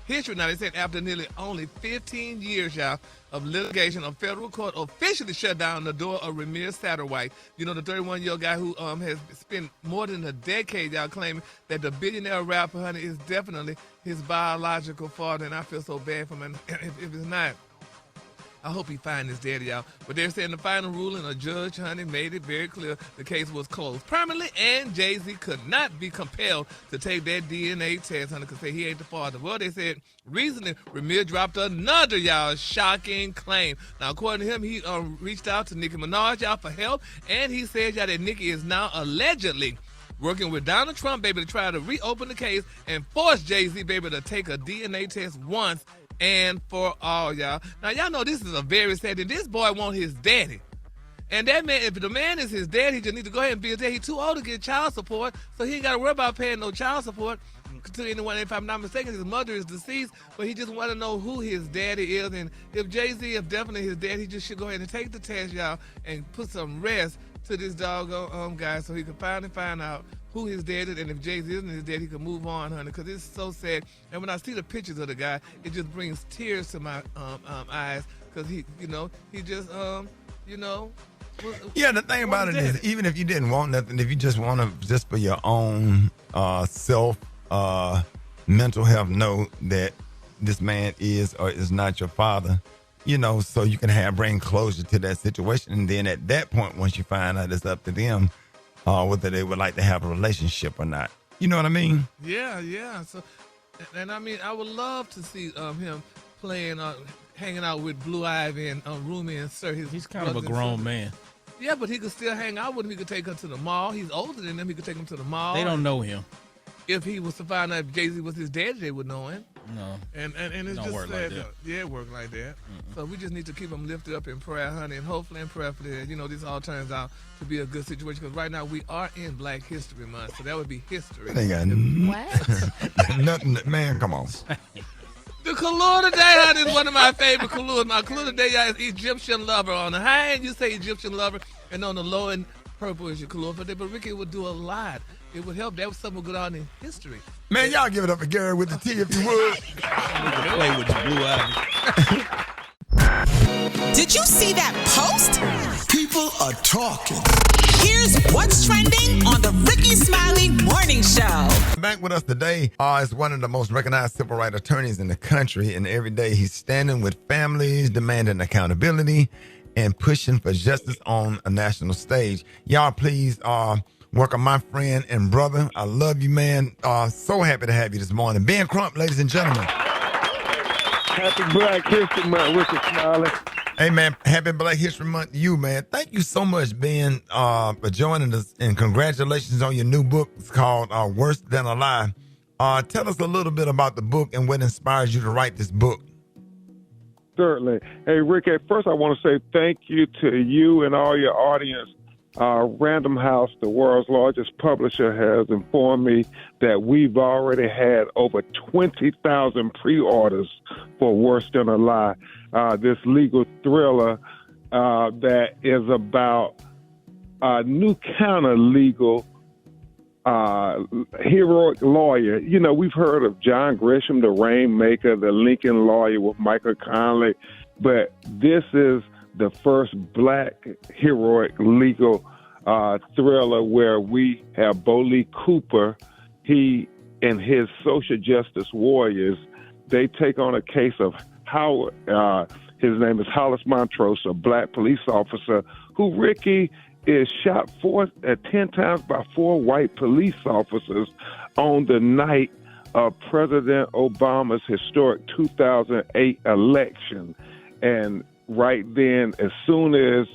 S16: history. Now, they said after nearly only 15 years, y'all, of litigation, a federal court officially shut down the door of Ramirez Satterwhite. The 31-year-old guy who has spent more than a decade, y'all, claiming that the billionaire rapper, honey, is definitely his biological father, and I feel so bad for him. If it's not, I hope he finds his daddy, y'all. But they're saying the final ruling, a judge, honey, made it very clear the case was closed permanently, and Jay-Z could not be compelled to take that DNA test, honey, because he ain't the father. Well, they said recently Ramirez dropped another, y'all, shocking claim. Now, according to him, he reached out to Nicki Minaj, y'all, for help, and he said, y'all, that Nicki is now allegedly working with Donald Trump, baby, to try to reopen the case and force Jay-Z, baby, to take a DNA test once and for all y'all. Now, y'all know this is a very sad thing. This boy want his daddy. And that man, if the man is his dad, he just need to go ahead and be his dad. He's too old to get child support, so he ain't got to worry about paying no child support to anyone. If I'm not mistaken, his mother is deceased, but he just want to know who his daddy is. And if Jay-Z is definitely his dad, he just should go ahead and take the test, y'all, and put some rest to this doggone guy so he can finally find out who his dad is. And if Jay-Z isn't his dad, he can move on, honey, because it's so sad. And when I see the pictures of the guy, it just brings tears to my eyes because he just,
S2: Yeah, the thing about it is, even if you didn't want nothing, if you just want to, just for your own self, mental health, know that this man is or is not your father, so you can bring closure to that situation. And then at that point, once you find out, it's up to them whether they would like to have a relationship or not. You know what I mean?
S16: Yeah. So, and I mean, I would love to see him playing, hanging out with Blue Ivy and Rumi and Sir.
S13: He's kind of a grown man.
S16: Yeah, but he could still hang out with him. He could take her to the mall. He's older than them. He could take him to the mall.
S13: They don't know him.
S16: If he was to find out if Jay-Z was his daddy, they would know him.
S13: No.
S16: And it's
S13: don't
S16: just
S13: work
S16: sad.
S13: like that.
S16: Yeah, it work like that. So we just need to keep him lifted up in prayer, honey, and hopefully in prayer for this. This all turns out to be a good situation because right now we are in Black History Month, so that would be history.
S2: They got nothing. Man, come on.
S16: The color today, honey, is one of my favorite colors. My color today, y'all, is Egyptian Lover. On the high end, you say Egyptian Lover, and on the low end, purple is your color for today. But Ricky would do a lot. It would help. That was something good on in history.
S2: Man, y'all give it up for Gary with the T if you would.
S13: Play with your Blue Ivy.
S5: Did you see that post?
S4: People are talking.
S5: Here's what's trending on the Rickey Smiley Morning Show.
S2: Back with us today is one of the most recognized civil rights attorneys in the country, and every day he's standing with families, demanding accountability, and pushing for justice on a national stage. Y'all, please welcome my friend and brother. I love you, man. So happy to have you this morning. Ben Crump, ladies and gentlemen.
S7: Happy Black History Month, Rickey Smiley.
S2: Hey, man, happy Black History Month to you, man. Thank you so much, Ben, for joining us, and congratulations on your new book. It's called Worse Than a Lie. Tell us a little bit about the book and what inspires you to write this book.
S7: Certainly. Hey, Rick, at first I want to say thank you to you and all your audience. Random House, the world's largest publisher, has informed me that we've already had over 20,000 pre-orders for Worse Than a Lie. This legal thriller that is about a new kind of legal heroic lawyer. We've heard of John Grisham, the Rainmaker, the Lincoln lawyer with Michael Conley, but this is the first black heroic legal thriller where we have Bo Lee Cooper. He and his social justice warriors, they take on a case of Howard. His name is Hollis Montrose, a black police officer who, Ricky, is shot 10 times by 4 white police officers on the night of President Obama's historic 2008 election. And right then, as soon as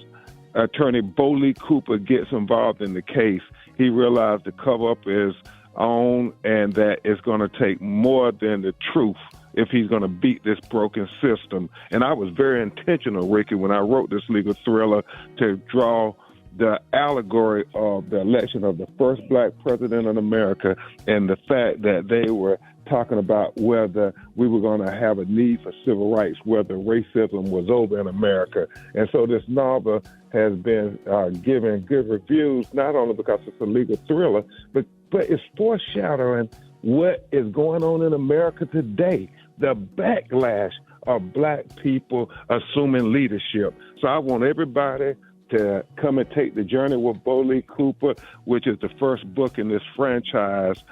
S7: Attorney Bo Lee Cooper gets involved in the case, he realized the cover-up is on and that it's going to take more than the truth if he's going to beat this broken system. And I was very intentional, Ricky, when I wrote this legal thriller to draw the allegory of the election of the first black president in America and the fact that they were talking about whether we were going to have a need for civil rights, whether racism was over in America. And so this novel has been given good reviews, not only because it's a legal thriller, but it's foreshadowing what is going on in America today, the backlash of black people assuming leadership. So I want everybody to come and take the journey with Bo Lee Cooper, which is the first book in this franchise,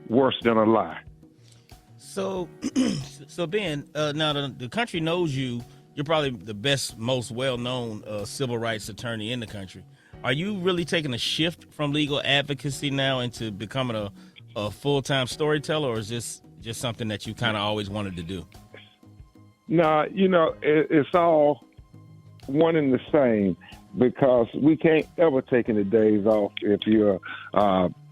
S7: Worse Than a Lie.
S13: So Ben, now the country knows you. You're probably the best, most well-known civil rights attorney in the country. Are you really taking a shift from legal advocacy now into becoming a full-time storyteller, or is this just something that you kind of always wanted to do?
S7: No, it's all one and the same, because we can't ever take any days off if you're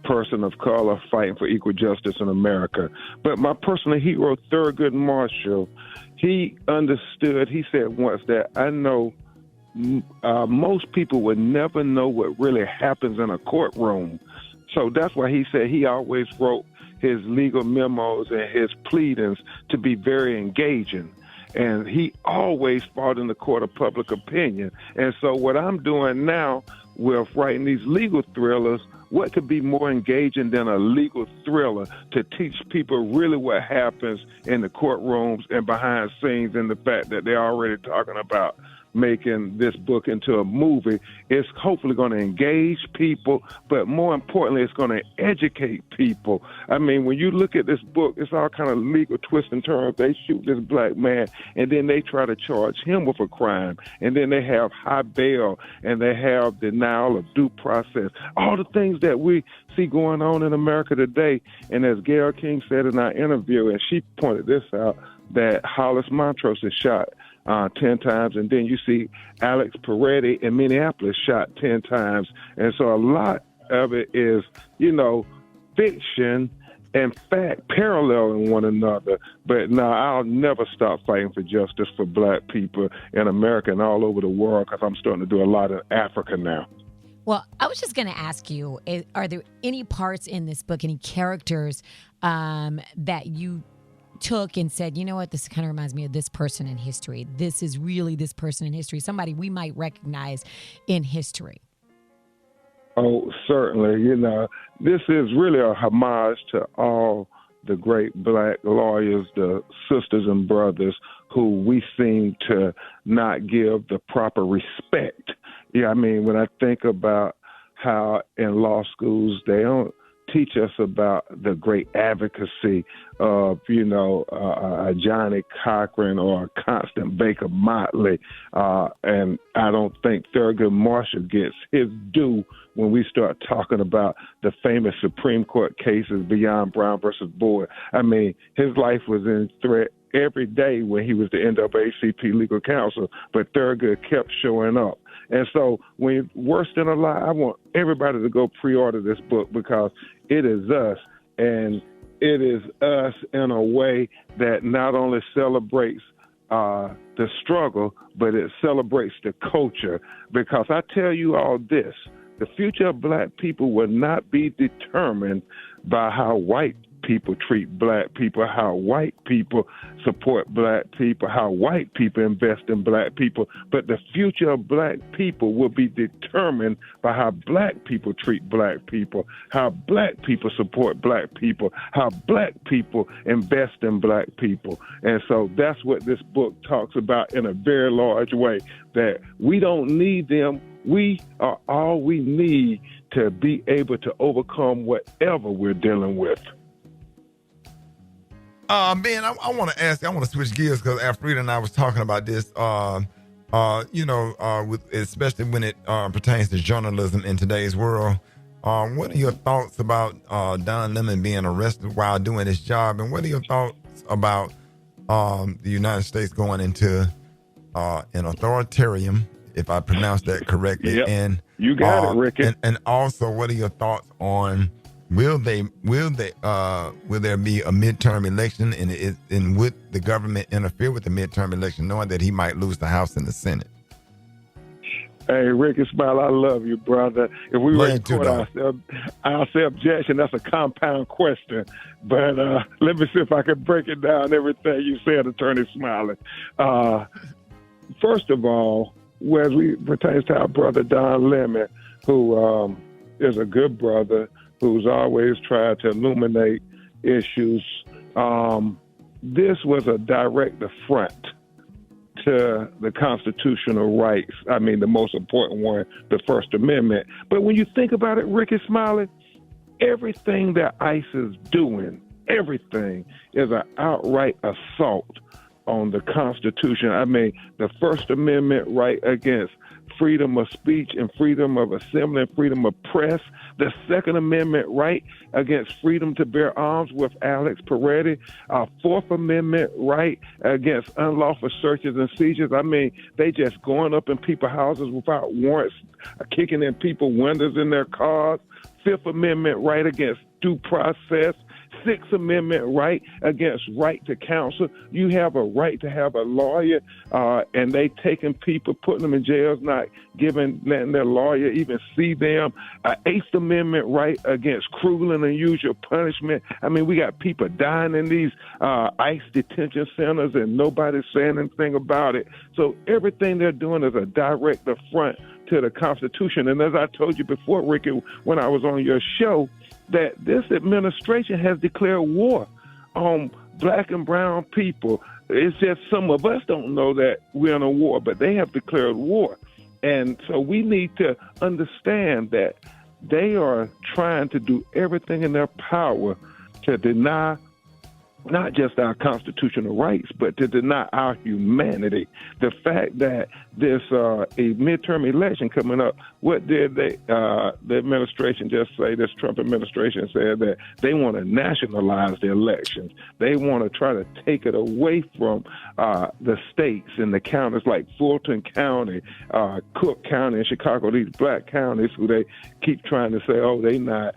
S7: person of color fighting for equal justice in America. But my personal hero, Thurgood Marshall, he understood, he said once that I know most people would never know what really happens in a courtroom. So that's why he said he always wrote his legal memos and his pleadings to be very engaging. And he always fought in the court of public opinion. And so what I'm doing now with writing these legal thrillers, what could be more engaging than a legal thriller to teach people really what happens in the courtrooms and behind scenes, and the fact that they're already talking about making this book into a movie. It's hopefully going to engage people, but more importantly, it's going to educate people. I mean, when you look at this book, it's all kind of legal twists and turns. They shoot this black man, and then they try to charge him with a crime, and then they have high bail, and they have denial of due process. All the things that we see going on in America today. And as Gayle King said in our interview, and she pointed this out, that Hollis Montrose is shot 10 times, and then you see Alex Peretti in Minneapolis shot 10 times. And so a lot of it is, fiction and fact paralleling one another. But no, I'll never stop fighting for justice for black people in America and all over the world, because I'm starting to do a lot in Africa now.
S6: Well, I was just going to ask you, are there any parts in this book, any characters that you took and said, you know what, this kind of reminds me of this person in history. This is really this person in history, somebody we might recognize in history?
S7: Oh, certainly. This is really a homage to all the great black lawyers, the sisters and brothers who we seem to not give the proper respect. Yeah, I mean, when I think about how in law schools they don't teach us about the great advocacy of, Johnny Cochran or Constant Baker Motley. And I don't think Thurgood Marshall gets his due when we start talking about the famous Supreme Court cases beyond Brown versus Boyd. I mean, his life was in threat every day when he was the NAACP legal counsel, but Thurgood kept showing up. And so when Worse Than a Lie, I want everybody to go pre-order this book, because it is us, and it is us in a way that not only celebrates the struggle, but it celebrates the culture. Because I tell you all this, the future of black people will not be determined by how white people treat black people, how white people support black people, how white people invest in black people. But the future of black people will be determined by how black people treat black people, how black people support black people, how black people invest in black people. And so that's what this book talks about in a very large way, that we don't need them. We are all we need to be able to overcome whatever we're dealing with.
S2: Ben, I want to ask you, I want to switch gears, because Alfreda and I was talking about this, especially when it pertains to journalism in today's world. What are your thoughts about Don Lemon being arrested while doing his job? And what are your thoughts about the United States going into an authoritarian, if I pronounced that correctly?
S7: Yep.
S2: And
S7: you got it, Ricky.
S2: And also, what are your thoughts on will there be a midterm election, and would the government interfere with the midterm election, knowing that he might lose the House and the Senate?
S7: Hey, Rickey Smiley, I love you, brother. If we were in court, I'll say objection. That's a compound question. But let me see if I can break it down, everything you said, Attorney Smiley. First of all, as we pertains to our brother Don Lemon, who is a good brother, who's always tried to illuminate issues, this was a direct affront to the constitutional rights. I mean, the most important one, the First Amendment. But when you think about it, Rickey Smiley, everything that ICE is doing, everything is an outright assault on the Constitution. I mean, the First Amendment right against freedom of speech and freedom of assembly and freedom of press. The Second Amendment right against freedom to bear arms with Alex Peretti. Fourth Amendment right against unlawful searches and seizures. I mean, they just going up in people's houses without warrants, kicking in people's windows in their cars. Fifth Amendment right against due process, Sixth Amendment right against right to counsel. You have a right to have a lawyer, and they taking people, putting them in jails, not letting their lawyer even see them. Eighth Amendment right against cruel and unusual punishment. I mean, we got people dying in these ICE detention centers, and nobody's saying anything about it. So everything they're doing is a direct affront to the Constitution. And as I told you before, Ricky, when I was on your show, that this administration has declared war on black and brown people. It's just some of us don't know that we're in a war, but they have declared war. And so we need to understand that they are trying to do everything in their power to deny not just our constitutional rights, but to deny our humanity. The fact that there's a midterm election coming up, what did the administration just say? This Trump administration said that they want to nationalize the elections. They want to try to take it away from the states and the counties like Fulton County, Cook County, and Chicago, these black counties who they keep trying to say, oh, they not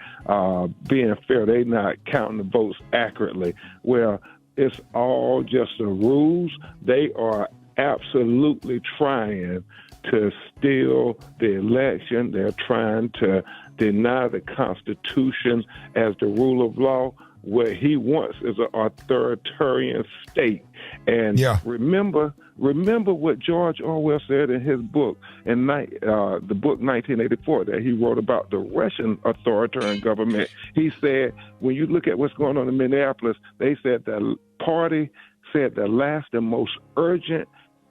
S7: being fair, they not counting the votes accurately. Well, it's all just the rules. They are absolutely trying to steal the election. They're trying to deny the Constitution as the rule of law. What he wants is an authoritarian state. And remember what George Orwell said in his book, the book 1984, that he wrote about the Russian authoritarian government. He said, when you look at what's going on in Minneapolis, they said the party said the last and most urgent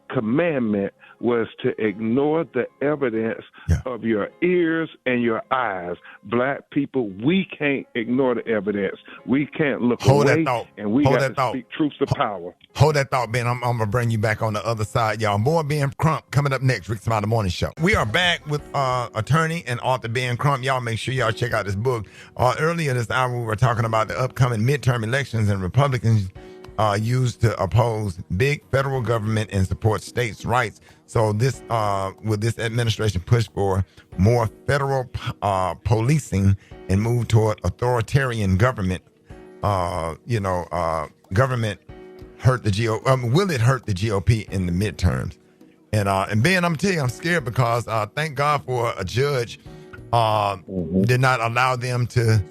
S7: commandment was to ignore the evidence of your ears and your eyes. Black people, we can't ignore the evidence. We can't look away, and we got to speak truth to power.
S2: Hold that thought, Ben. I'm going to bring you back on the other side, y'all. More Ben Crump coming up next, Rickey Smiley Morning Show. We are back with attorney and author Ben Crump. Y'all make sure y'all check out this book. Earlier this hour, we were talking about the upcoming midterm elections, and Republicans used to oppose big federal government and support states' rights. So this, will this administration push for more federal policing and move toward authoritarian government? Government hurt the GOP. Will it hurt the GOP in the midterms? And Ben, I'm telling you, I'm scared because thank God for a judge did not allow them to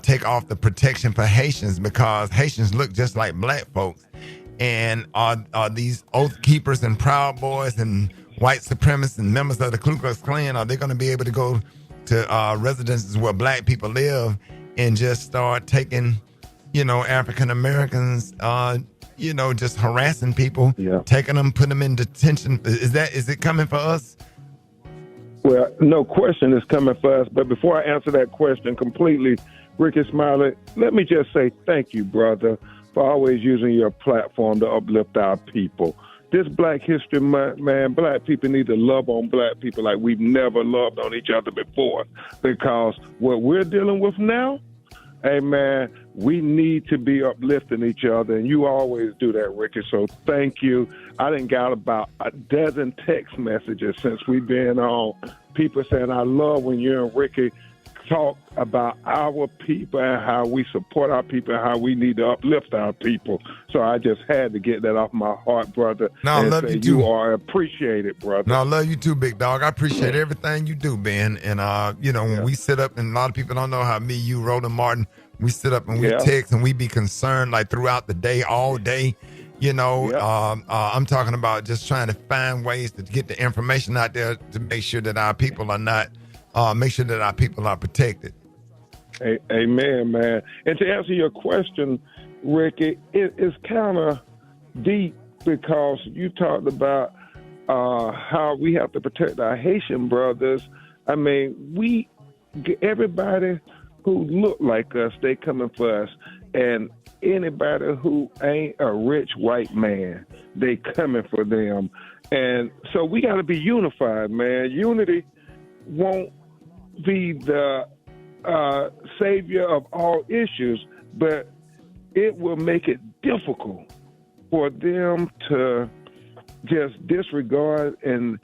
S2: take off the protection for Haitians, because Haitians look just like black folks. And are these oath keepers and Proud Boys and white supremacists and members of the Ku Klux Klan, are they going to be able to go to residences where black people live and just start taking, African Americans, just harassing people, taking them, putting them in detention? Is it coming for us?
S7: Well, no question it's coming for us. But before I answer that question completely, Rickey Smiley, let me just say thank you, brother, for always using your platform to uplift our people. This Black History Month, man, black people need to love on black people like we've never loved on each other before. Because what we're dealing with now, hey, man, we need to be uplifting each other, and you always do that, Ricky, so thank you. I done got about a dozen text messages since we've been on. People saying, I love when you and Ricky talk about our people and how we support our people and how we need to uplift our people. So I just had to get that off my heart, brother.
S2: No, I love you too.
S7: You are appreciated, brother.
S2: No, I love you too, big dog. I appreciate everything you do, Ben. And, when we sit up, and a lot of people don't know how me, you, Roland Martin, we sit up and we text and we be concerned like throughout the day, all day. I'm talking about just trying to find ways to get the information out there to make sure that our people are not, make sure that our people are protected.
S7: Amen, man. And to answer your question, Ricky, it's kind of deep because you talked about how we have to protect our Haitian brothers. I mean, everybody who look like us, they coming for us. And anybody who ain't a rich white man, they coming for them. And so we got to be unified, man. Unity won't be the savior of all issues, but it will make it difficult for them to just disregard and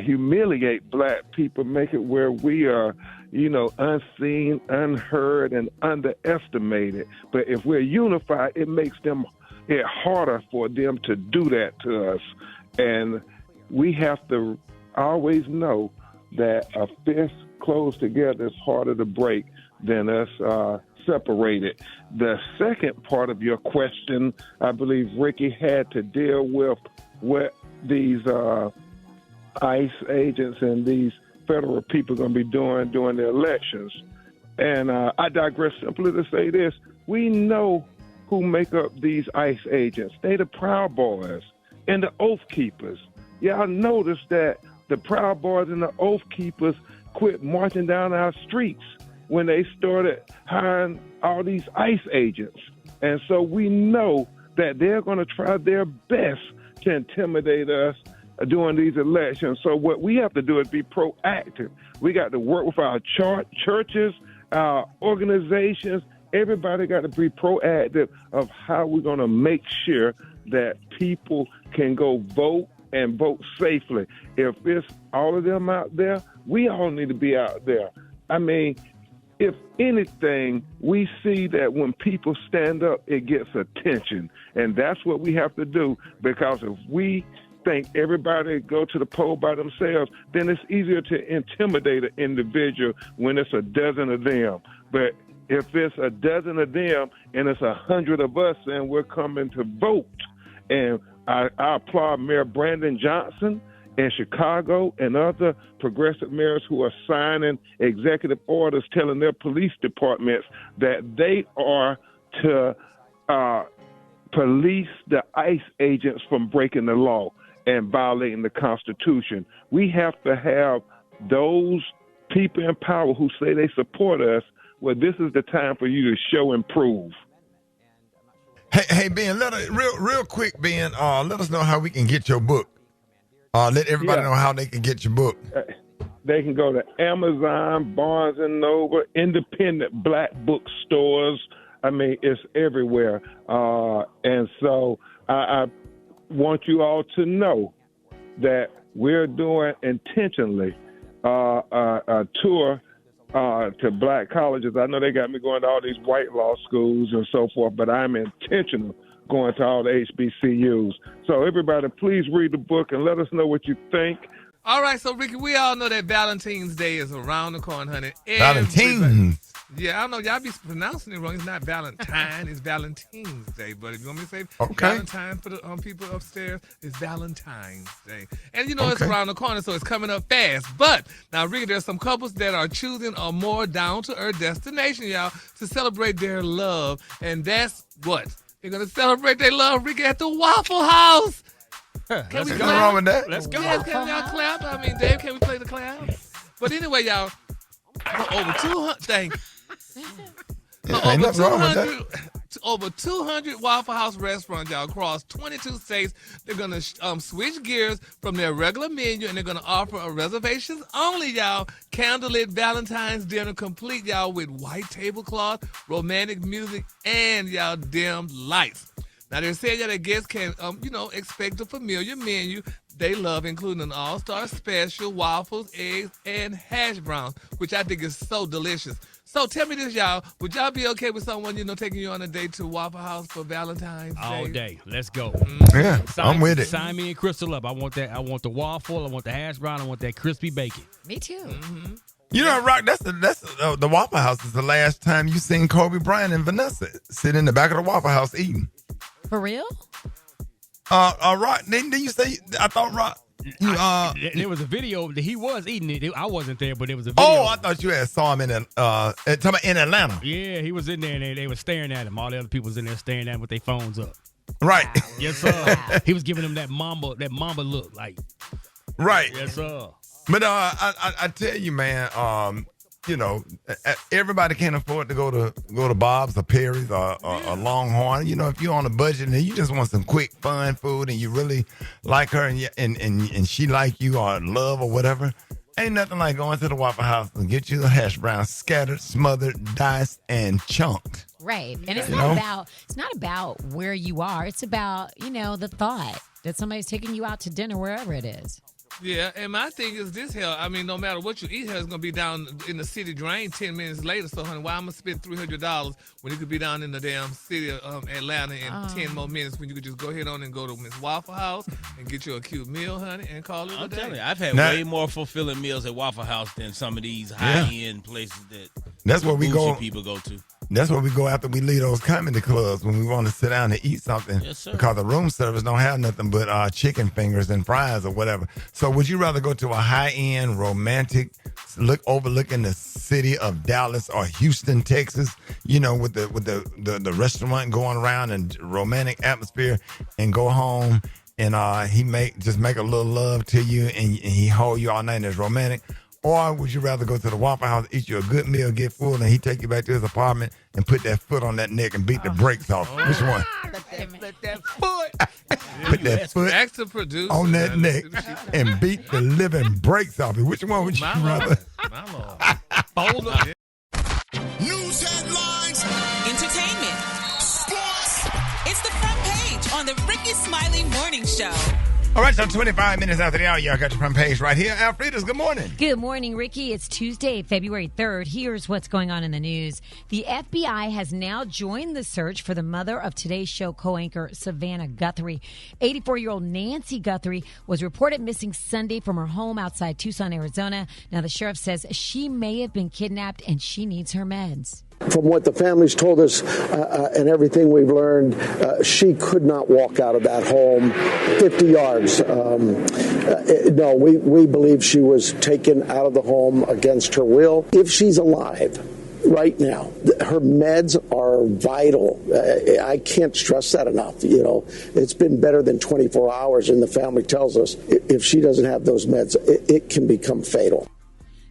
S7: humiliate black people, make it where we are, unseen, unheard, and underestimated. But if we're unified, it makes it harder for them to do that to us. And we have to always know that a fist closed together is harder to break than us separated. The second part of your question, I believe Ricky had to deal with what these ICE agents and these federal people are going to be doing during the elections. And I digress simply to say this. We know who make up these ICE agents. They the Proud Boys and the Oath Keepers. Y'all notice that the Proud Boys and the Oath Keepers quit marching down our streets when they started hiring all these ICE agents. And so we know that they're going to try their best to intimidate us during these elections. So what we have to do is be proactive. We got to work with our churches, our organizations. Everybody got to be proactive of how we're going to make sure that people can go vote and vote safely. If it's all of them out there, we all need to be out there. I mean, if anything, we see that when people stand up, it gets attention. And that's what we have to do, because if we think everybody go to the poll by themselves, then it's easier to intimidate an individual when it's a dozen of them. But if it's a dozen of them and it's 100 of us and we're coming to vote, and I applaud Mayor Brandon Johnson in Chicago and other progressive mayors who are signing executive orders telling their police departments that they are to police the ICE agents from breaking the law and violating the Constitution. We have to have those people in power who say they support us. Well, this is the time for you to show and prove.
S2: Hey, Ben, real quick, Ben, let us know how we can get your book. Let everybody know how they can get your book.
S7: They can go to Amazon, Barnes & Noble, independent black bookstores. I mean, it's everywhere. And so I want you all to know that we're doing intentionally a tour to black colleges. I know they got me going to all these white law schools and so forth, but I'm intentional going to all the HBCUs. So everybody, please read the book and let us know what you think.
S16: All right, so Ricky, we all know that Valentine's Day is around the corner, honey.
S2: Valentine's.
S16: Yeah, I don't know. Y'all be pronouncing it wrong. It's not Valentine. It's Valentine's Day. But if you want me to say Valentine for the people upstairs, it's Valentine's Day. And you know it's around the corner, so it's coming up fast. But now, Ricky, there's some couples that are choosing a more down-to-earth destination, y'all, to celebrate their love. And that's what? They're going to celebrate their love, Ricky, at the Waffle House.
S2: Can we clap? Nothing wrong with that.
S16: Let's go. Yes, can y'all clap? I mean, Dave, can we play the clap? But anyway, y'all, over 200, thank you. Over 200 Waffle House restaurants, y'all, across 22 states. They're going to switch gears from their regular menu, and they're going to offer a reservations only, y'all, candlelit Valentine's dinner, complete, y'all, with white tablecloth, romantic music, and, y'all, dim lights. Now, they're saying that guests can, expect a familiar menu they love, including an all-star special, waffles, eggs, and hash browns, which I think is so delicious. So tell me this, y'all. Would y'all be okay with someone, taking you on a date to Waffle House for Valentine's Day?
S8: All day. Let's go.
S2: Yeah, I'm with it.
S8: Sign me and Crystal up. I want that. I want the waffle. I want the hash brown. I want that crispy bacon.
S6: Me too.
S16: Mm-hmm.
S2: You know, Rock, that's the Waffle House is the last time you seen Kobe Bryant and Vanessa sit in the back of the Waffle House eating.
S6: For real?
S2: Rock, didn't you say, I thought Rock,
S8: there was a video that he was eating it. I wasn't there, but there was a video.
S2: Oh, I thought you had saw him in Atlanta.
S8: Yeah, he was in there, and they were staring at him. All the other people was in there staring at him with their phones up.
S2: Right.
S8: Wow. Yes, sir. He was giving them that mamba look, like.
S2: Right.
S8: Yes, sir.
S2: But I tell you, man, everybody can't afford to go to Bob's or Perry's or Longhorn. If you're on a budget and you just want some quick, fun food and you really like her and she like you or love or whatever, ain't nothing like going to the Waffle House and get you a hash brown scattered, smothered, diced, and chunked.
S6: Right. And it's not about where you are. It's about, the thought that somebody's taking you out to dinner wherever it is.
S16: Yeah, and my thing is this here. I mean, no matter what you eat here, it's going to be down in the city drain 10 minutes later. So, honey, why I'm going to spend $300 when it could be down in the damn city of Atlanta in 10 more minutes when you could just go ahead on and go to Miss Waffle House and get you a cute meal, honey, and call it a day.
S13: Telling you, I've had way more fulfilling meals at Waffle House than some of these high-end places
S2: that's where we go.
S13: People go to.
S2: That's where we go after we leave those comedy clubs when we want to sit down and eat something.
S13: Yes, sir.
S2: Because the room service don't have nothing but chicken fingers and fries or whatever. So would you rather go to a high-end, romantic, overlooking the city of Dallas or Houston, Texas, you know, with the restaurant going around and romantic atmosphere, and go home and he make a little love to you and he hold you all night and it's romantic? Or would you rather go to the Waffle House, eat you a good meal, get full, and he take you back to his apartment and put that foot on that neck and beat the brakes off? Which one?
S16: Let that foot.
S2: Put that foot on that neck and beat the living brakes off it. Which one would you rather?
S16: My Lord. Bold up.
S4: News headlines.
S5: Entertainment. Sports. It's the front page on the Rickey Smiley Morning Show.
S2: All right, so 25 minutes after the hour, y'all got your front page right here. Alfreda's, good morning.
S6: Good morning, Ricky. It's Tuesday, February 3rd. Here's what's going on in the news. The FBI has now joined the search for the mother of Today's Show co-anchor Savannah Guthrie. 84-year-old Nancy Guthrie was reported missing Sunday from her home outside Tucson, Arizona. Now, the sheriff says she may have been kidnapped and she needs her meds.
S9: From what the families told us and everything we've learned, she could not walk out of that home 50 yards. No, we believe she was taken out of the home against her will. If she's alive right now, her meds are vital. I can't stress that enough. You know, it's been better than 24 hours, and the family tells us if she doesn't have those meds, it can become fatal.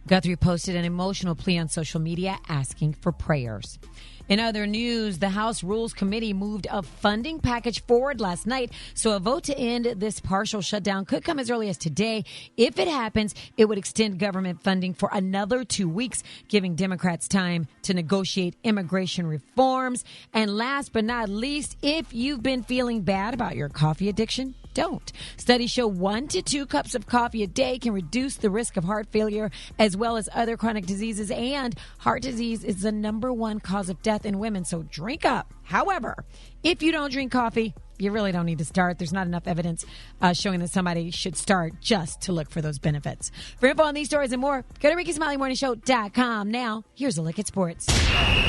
S6: Guthrie posted an emotional plea on social media asking for prayers. In other news, the House Rules Committee moved a funding package forward last night, so a vote to end this partial shutdown could come as early as today. If it happens, it would extend government funding for another 2 weeks, giving Democrats time to negotiate immigration reforms. And last but not least, if you've been feeling bad about your coffee addiction, don't. Studies show 1 to 2 cups of coffee a day can reduce the risk of heart failure as well as other chronic diseases. And heart disease is the #1 cause of death in women, so drink up. However, if you don't drink coffee, you really don't need to start. There's not enough evidence showing that somebody should start just to look for those benefits. For info on these stories and more, go to RickySmileyMorningShow.com. Now, here's a look at sports.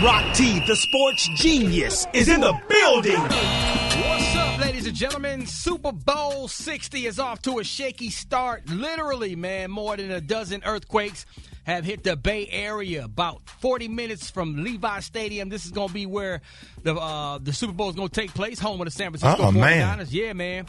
S11: Rock T, the sports genius, is in the building.
S8: What's up, ladies and gentlemen? Super Bowl 60 is off to a shaky start. Literally, man, more than a dozen earthquakes have hit the Bay Area. About 40 minutes from Levi Stadium. This is going to be where the Super Bowl is going to take place, home of the San Francisco 49ers.
S2: Man.
S8: Yeah, man.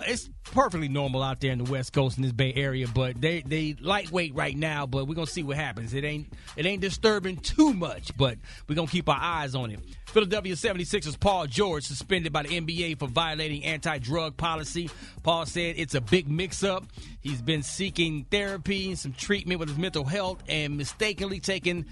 S8: It's perfectly normal out there in the West Coast in this Bay Area, but they lightweight right now, but we're going to see what happens. It ain't disturbing too much, but we're going to keep our eyes on it. Philadelphia 76ers Paul George suspended by the NBA for violating anti-drug policy. Paul said it's a big mix-up. He's been seeking therapy and some treatment with his mental health and mistakenly taking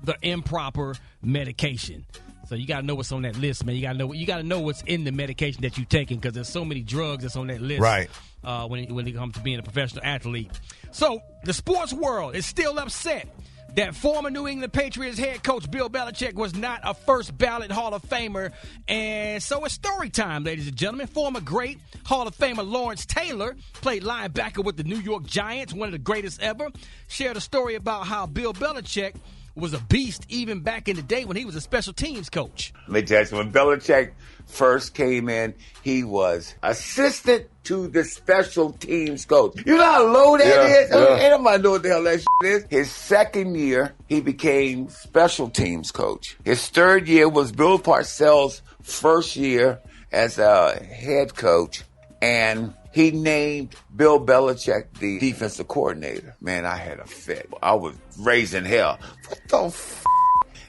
S8: the improper medication. So you got to know what's on that list, man. You got to know what's in the medication that you're taking, because there's so many drugs that's on that list.
S2: Right.
S8: When it comes to being a professional athlete. So the sports world is still upset that former New England Patriots head coach Bill Belichick was not a first ballot Hall of Famer. And so it's story time, ladies and gentlemen. Former great Hall of Famer Lawrence Taylor played linebacker with the New York Giants, one of the greatest ever, shared a story about how Bill Belichick was a beast even back in the day when he was a special teams coach.
S14: Let me tell you, when Belichick first came in, he was assistant to the special teams coach. You know how low that is?
S2: Yeah.
S14: Ain't nobody know what the hell that is. His second year, he became special teams coach. His third year was Bill Parcells' first year as a head coach, and he named Bill Belichick the defensive coordinator. Man, I had a fit. I was raising hell. What the f***?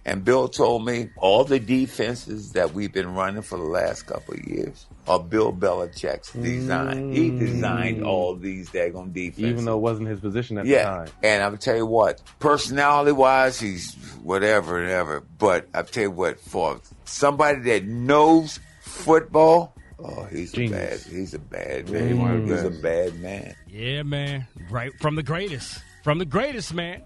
S14: And Bill told me all the defenses that we've been running for the last couple of years are Bill Belichick's design. He designed all these daggone defenses.
S24: Even though it wasn't his position at the time.
S14: And I'll tell you what, personality-wise, he's whatever. But I'll tell you what, for somebody that knows football, Oh, he's
S24: Genius.
S14: He's a bad man. He's a bad man.
S8: Yeah, man. Right from the greatest. From the greatest, man.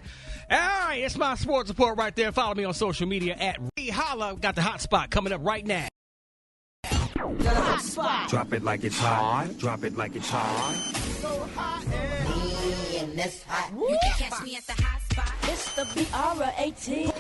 S8: All right, it's my sports report right there. Follow me on social media at Holla. Got the hot spot coming up right now.
S1: The hot spot.
S12: Drop it like it's hot. Drop it like it's hot.
S1: So hot and that's hot. You can catch me at the hot spot. It's the BR18.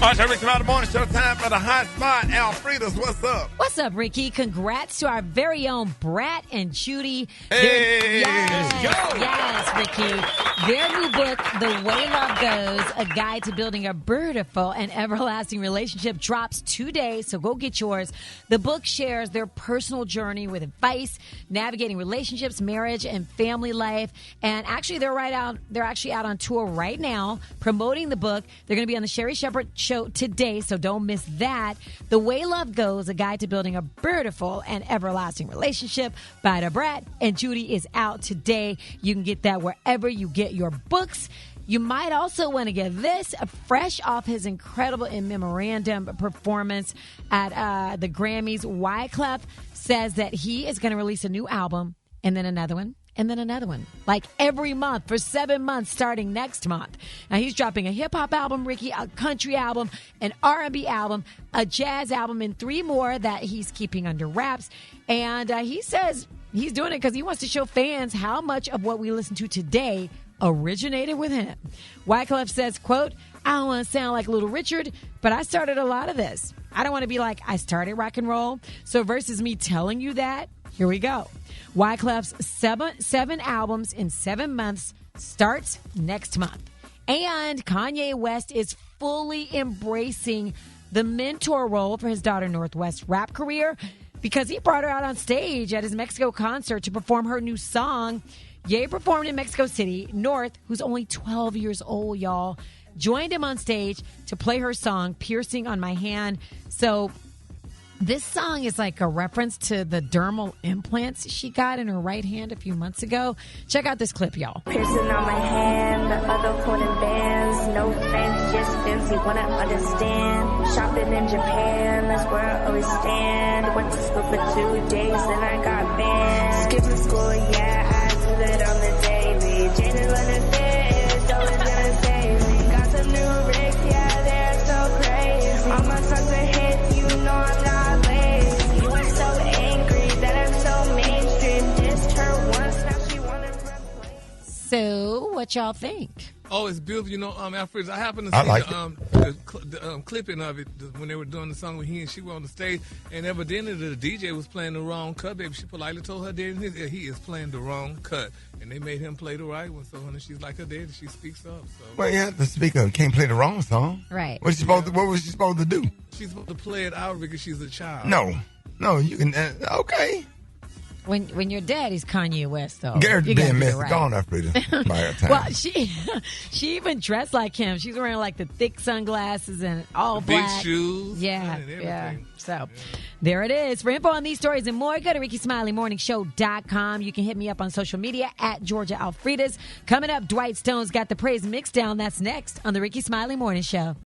S2: All right, so Rickey Smiley Morning Show, time for the hot spot. Alfreda's, what's up?
S6: What's up, Ricky? Congrats to our very own Brat and Judy.
S2: Hey,
S6: yes, Ricky. Their new book, The Way Love Goes, A Guide to Building a Beautiful and Everlasting Relationship, drops today, so go get yours. The book shares their personal journey with advice, navigating relationships, marriage, and family life. And actually, they're actually out on tour right now, promoting the book. They're going to be on the Sherry Shepherd Show today, so don't miss that. The Way Love Goes, A Guide to Building a Beautiful and Everlasting Relationship by the Brat and Judy is out today. You can get that wherever you get your books. You might also want to get this fresh off his incredible in memorandum performance at the Grammys. Wyclef says that he is going to release a new album and then another one. And then another one, like every month for 7 months starting next month. Now, he's dropping a hip-hop album, Ricky, a country album, an R&B album, a jazz album, and 3 more that he's keeping under wraps. And he says he's doing it because he wants to show fans how much of what we listen to today originated with him. Wyclef says, quote, I don't want to sound like Little Richard, but I started a lot of this. I don't want to be like, I started rock and roll. So versus me telling you that, here we go. Wyclef's seven albums in 7 months starts next month. And Kanye West is fully embracing the mentor role for his daughter Northwest's rap career because he brought her out on stage at his Mexico concert to perform her new song. Ye performed in Mexico City. North, who's only 12 years old, y'all, joined him on stage to play her song, Piercing on My Hand. So this song is like a reference to the dermal implants she got in her right hand a few months ago. Check out this clip, y'all.
S10: Piercing on my hand, the other holding bands. No friends, just fancy, wanna understand. Shopping in Japan, that's where I always stand. Went to school for 2 days, then I got banned. Skipping school, yeah, I do that on the daily. Jane is what it is, always gonna save me. Got some new Rick, yeah, they're so crazy. All my songs are hits, you know I'm not.
S6: So, what y'all think?
S16: Oh, it's beautiful. You know, Alfred, I happened to see the clipping of it when they were doing the song with he and she were on the stage, and evidently the DJ was playing the wrong cut, baby. She politely told her daddy he is playing the wrong cut, and they made him play the right one. So when she's like her daddy, she speaks up. So.
S2: Well, you have to speak up. Can't play the wrong song.
S6: Right.
S2: What was she supposed to do?
S16: She's supposed to play it out because she's a child.
S2: No, you can. Okay.
S6: When your daddy's Kanye West, though.
S2: Garrett's being messy.
S6: Right.
S2: Go on, Alfreda. By her time.
S6: Well, she even dressed like him. She's wearing like the thick sunglasses and all black.
S16: Big shoes.
S6: Yeah. So there it is. For info on these stories and more, go to RickySmileyMorningShow.com. You can hit me up on social media at Georgia Alfredas. Coming up, Dwight Stone's got the praise mix down. That's next on the Rickey Smiley Morning Show.